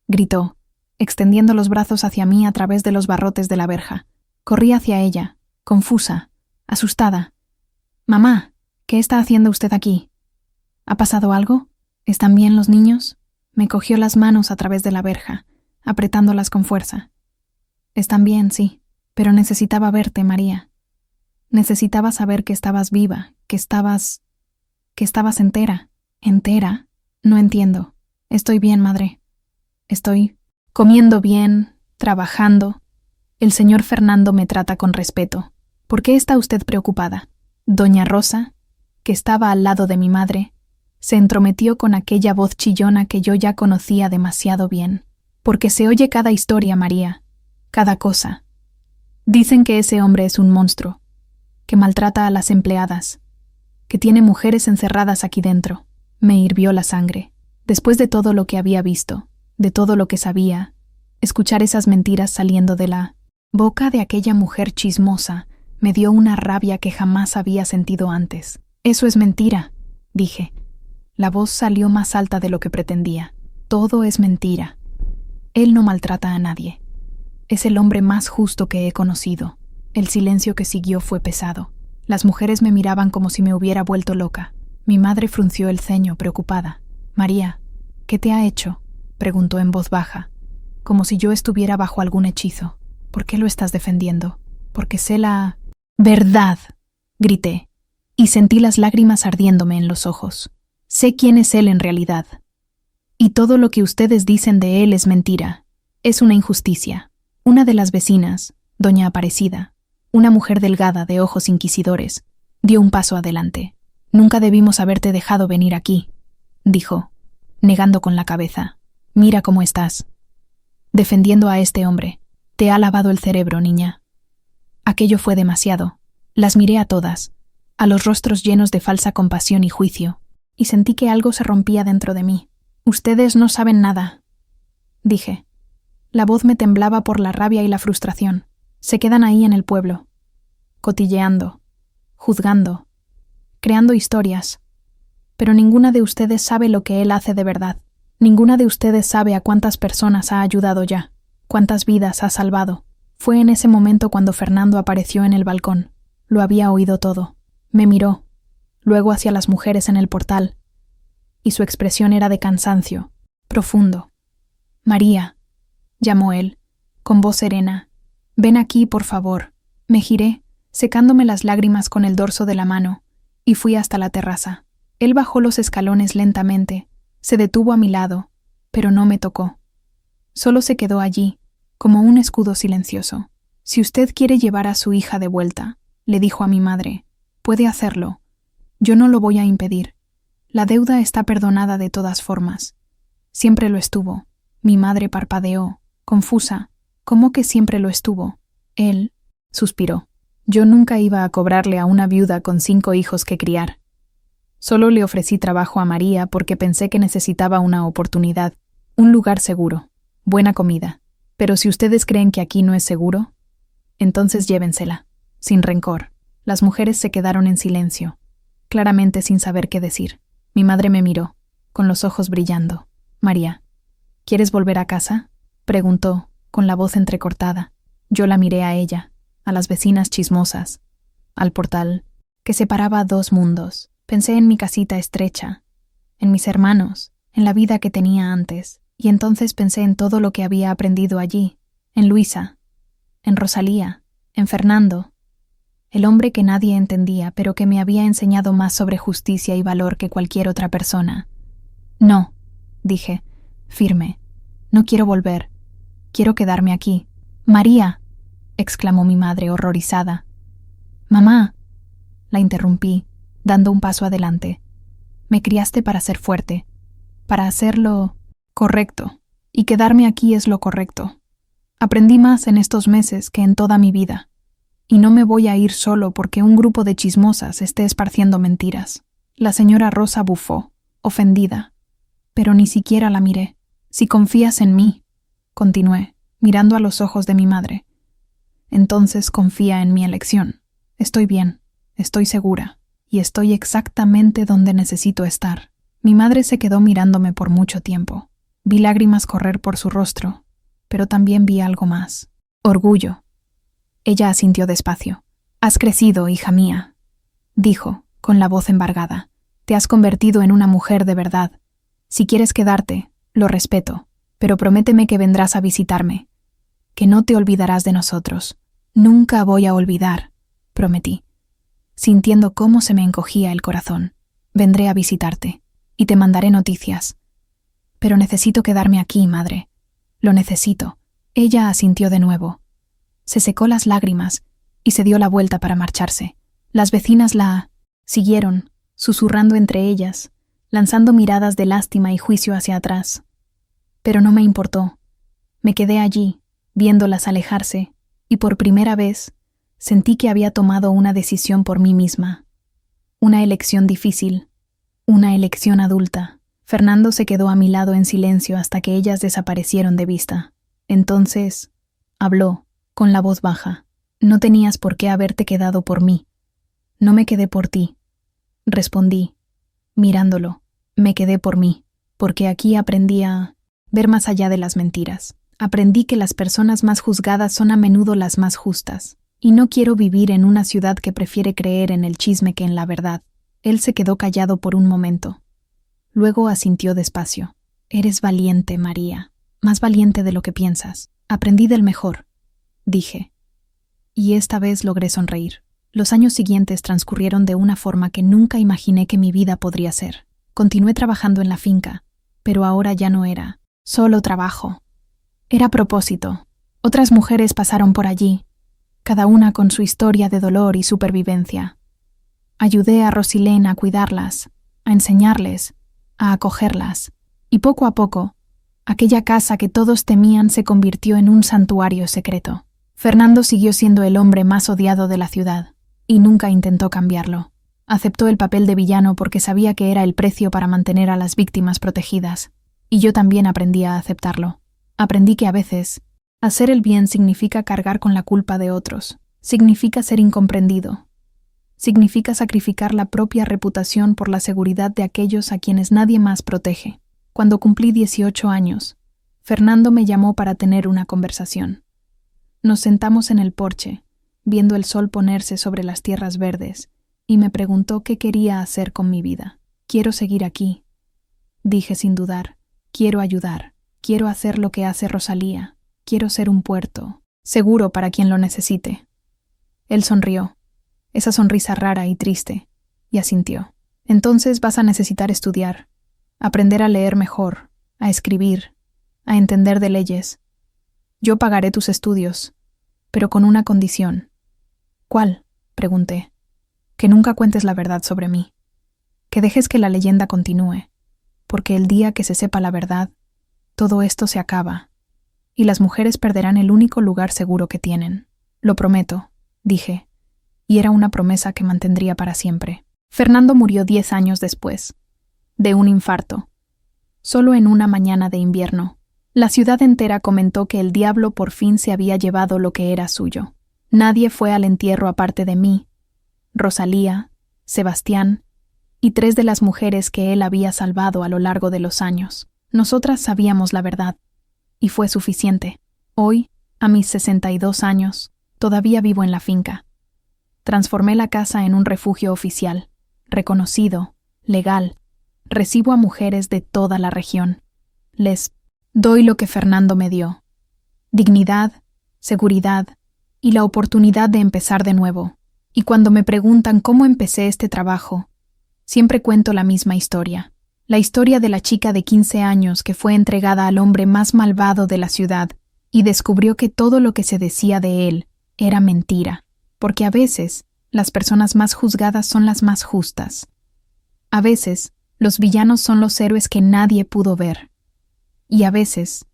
Speaker 1: gritó, extendiendo los brazos hacia mí a través de los barrotes de la verja. Corrí hacia ella, confusa, asustada. «Mamá, ¿qué está haciendo usted aquí? ¿Ha pasado algo? ¿Están bien los niños?» Me cogió las manos a través de la verja, apretándolas con fuerza. «Están bien, sí, pero necesitaba verte, María. Necesitaba saber que estabas viva, que estabas entera». «¿Entera? No entiendo. Estoy bien, madre. Estoy comiendo bien, trabajando. El señor Fernando me trata con respeto. ¿Por qué está usted preocupada?» Doña Rosa, que estaba al lado de mi madre, se entrometió con aquella voz chillona que yo ya conocía demasiado bien. «Porque se oye cada historia, María, cada cosa. Dicen que ese hombre es un monstruo, que maltrata a las empleadas, que tiene mujeres encerradas aquí dentro». Me hirvió la sangre. Después de todo lo que había visto, de todo lo que sabía, escuchar esas mentiras saliendo de la boca de aquella mujer chismosa me dio una rabia que jamás había sentido antes. «Eso es mentira», dije. La voz salió más alta de lo que pretendía. «Todo es mentira. Él no maltrata a nadie. Es el hombre más justo que he conocido. El silencio que siguió fue pesado. Las mujeres me miraban como si me hubiera vuelto loca. Mi madre frunció el ceño, preocupada. «María, ¿qué te ha hecho?», preguntó en voz baja, como si yo estuviera bajo algún hechizo. «¿Por qué lo estás defendiendo?». «Porque sé la verdad», grité, y sentí las lágrimas ardiéndome en los ojos. «Sé quién es él en realidad. Y todo lo que ustedes dicen de él es mentira. Es una injusticia». Una de las vecinas, doña Aparecida, una mujer delgada de ojos inquisidores, dio un paso adelante. «Nunca debimos haberte dejado venir aquí», dijo, negando con la cabeza. «Mira cómo estás. Defendiendo a este hombre. Te ha lavado el cerebro, niña». Aquello fue demasiado. Las miré a todas, a los rostros llenos de falsa compasión y juicio, y sentí que algo se rompía dentro de mí. «Ustedes no saben nada», dije. La voz me temblaba por la rabia y la frustración. «Se quedan ahí en el pueblo, cotilleando, juzgando, creando historias. Pero ninguna de ustedes sabe lo que él hace de verdad. Ninguna de ustedes sabe a cuántas personas ha ayudado ya, cuántas vidas ha salvado». Fue en ese momento cuando Fernando apareció en el balcón. Lo había oído todo. Me miró, luego hacia las mujeres en el portal, y su expresión era de cansancio, profundo. «María», llamó él, con voz serena. «Ven aquí, por favor». Me giré, secándome las lágrimas con el dorso de la mano, y fui hasta la terraza. Él bajó los escalones lentamente, se detuvo a mi lado, pero no me tocó. Solo se quedó allí, como un escudo silencioso. «Si usted quiere llevar a su hija de vuelta», le dijo a mi madre, «puede hacerlo. Yo no lo voy a impedir. La deuda está perdonada de todas formas». «Siempre lo estuvo». Mi madre parpadeó, confusa. «¿Cómo que siempre lo estuvo?». Él suspiró. «Yo nunca iba a cobrarle a una viuda con 5 hijos que criar. Solo le ofrecí trabajo a María porque pensé que necesitaba una oportunidad, un lugar seguro, buena comida. Pero si ustedes creen que aquí no es seguro, entonces llévensela, sin rencor». Las mujeres se quedaron en silencio, claramente sin saber qué decir. Mi madre me miró, con los ojos brillando. «María, ¿quieres volver a casa?», preguntó, con la voz entrecortada. Yo la miré a ella, a las vecinas chismosas, al portal, que separaba 2 mundos. Pensé en mi casita estrecha, en mis hermanos, en la vida que tenía antes, y entonces pensé en todo lo que había aprendido allí, en Luisa, en Rosalía, en Fernando, el hombre que nadie entendía, pero que me había enseñado más sobre justicia y valor que cualquier otra persona. «No», dije, firme, «no quiero volver. Quiero quedarme aquí». «María», exclamó mi madre horrorizada. «Mamá», la interrumpí, dando un paso adelante. «Me criaste para ser fuerte, para hacer lo correcto, y quedarme aquí es lo correcto. Aprendí más en estos meses que en toda mi vida, y no me voy a ir solo porque un grupo de chismosas esté esparciendo mentiras». La señora Rosa bufó, ofendida, pero ni siquiera la miré. «Si confías en mí», continué, mirando a los ojos de mi madre, «entonces confía en mi elección. Estoy bien, estoy segura, y estoy exactamente donde necesito estar». Mi madre se quedó mirándome por mucho tiempo. Vi lágrimas correr por su rostro, pero también vi algo más. Orgullo. Ella asintió despacio. «Has crecido, hija mía», dijo, con la voz embargada. «Te has convertido en una mujer de verdad. Si quieres quedarte, lo respeto, pero prométeme que vendrás a visitarme, que no te olvidarás de nosotros». «Nunca voy a olvidar», prometí, sintiendo cómo se me encogía el corazón. «Vendré a visitarte, y te mandaré noticias. Pero necesito quedarme aquí, madre. Lo necesito». Ella asintió de nuevo. Se secó las lágrimas y se dio la vuelta para marcharse. Las vecinas la siguieron, susurrando entre ellas, lanzando miradas de lástima y juicio hacia atrás. Pero no me importó. Me quedé allí, viéndolas alejarse, y por primera vez sentí que había tomado una decisión por mí misma. Una elección difícil, una elección adulta. Fernando se quedó a mi lado en silencio hasta que ellas desaparecieron de vista. Entonces, habló, con la voz baja. «No tenías por qué haberte quedado por mí». «No me quedé por ti», respondí, mirándolo. «Me quedé por mí, porque aquí aprendí a ver más allá de las mentiras. Aprendí que las personas más juzgadas son a menudo las más justas, y no quiero vivir en una ciudad que prefiere creer en el chisme que en la verdad. Él se quedó callado por un momento. Luego asintió despacio. Eres valiente, María, más valiente de lo que piensas. Aprendí del mejor, dije. Y esta vez logré sonreír. Los años siguientes transcurrieron de una forma que nunca imaginé que mi vida podría ser. Continué trabajando en la finca, pero ahora ya no era solo trabajo. Era propósito. Otras mujeres pasaron por allí, cada una con su historia de dolor y supervivencia. Ayudé a Rosilene a cuidarlas, a enseñarles, a acogerlas, y poco a poco, aquella casa que todos temían se convirtió en un santuario secreto. Fernando siguió siendo el hombre más odiado de la ciudad, y nunca intentó cambiarlo. Aceptó el papel de villano porque sabía que era el precio para mantener a las víctimas protegidas, y yo también aprendí a aceptarlo. Aprendí que a veces, hacer el bien significa cargar con la culpa de otros, significa ser incomprendido, significa sacrificar la propia reputación por la seguridad de aquellos a quienes nadie más protege. Cuando cumplí 18 años, Fernando me llamó para tener una conversación. Nos sentamos en el porche, viendo el sol ponerse sobre las tierras verdes, y me preguntó qué quería hacer con mi vida. Quiero seguir aquí, dije sin dudar. Quiero ayudar. Quiero hacer lo que hace Rosalía. Quiero ser un puerto, seguro para quien lo necesite. Él sonrió, esa sonrisa rara y triste, y asintió. Entonces vas a necesitar estudiar, aprender a leer mejor, a escribir, a entender de leyes. Yo pagaré tus estudios, pero con una condición. ¿Cuál?, pregunté. Que nunca cuentes la verdad sobre mí. Que dejes que la leyenda continúe, porque el día que se sepa la verdad, todo esto se acaba, y las mujeres perderán el único lugar seguro que tienen. Lo prometo, dije, y era una promesa que mantendría para siempre. Fernando murió 10 años después, de un infarto. Solo en una mañana de invierno, la ciudad entera comentó que el diablo por fin se había llevado lo que era suyo. Nadie fue al entierro aparte de mí, Rosalía, Sebastián y 3 de las mujeres que él había salvado a lo largo de los años. Nosotras sabíamos la verdad, y fue suficiente. Hoy, a mis 62 años, todavía vivo en la finca. Transformé la casa en un refugio oficial, reconocido, legal. Recibo a mujeres de toda la región. Les doy lo que Fernando me dio: dignidad, seguridad y la oportunidad de empezar de nuevo. Y cuando me preguntan cómo empecé este trabajo, siempre cuento la misma historia. La historia de la chica de 15 años que fue entregada al hombre más malvado de la ciudad y descubrió que todo lo que se decía de él era mentira, porque a veces las personas más juzgadas son las más justas. A veces los villanos son los héroes que nadie pudo ver. Y a veces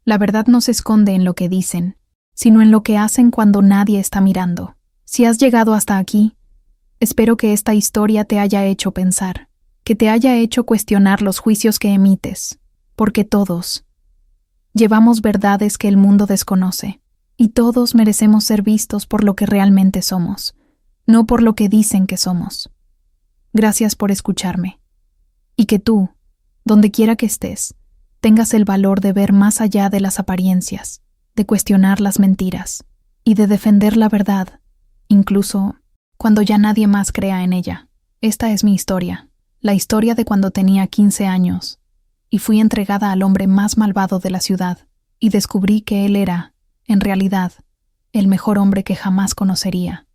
Speaker 1: la verdad no se esconde en lo que dicen, sino en lo que hacen cuando nadie está mirando. Si has llegado hasta aquí, espero que esta historia te haya hecho pensar, que te haya hecho cuestionar los juicios que emites, porque todos llevamos verdades que el mundo desconoce, y todos merecemos ser vistos por lo que realmente somos, no por lo que dicen que somos. Gracias por escucharme, y que tú, donde quiera que estés, tengas el valor de ver más allá de las apariencias, de cuestionar las mentiras, y de defender la verdad, incluso cuando ya nadie más crea en ella. Esta es mi historia. La historia de cuando tenía 15 años, y fui entregada al hombre más malvado de la ciudad, y descubrí que él era, en realidad, el mejor hombre que jamás conocería.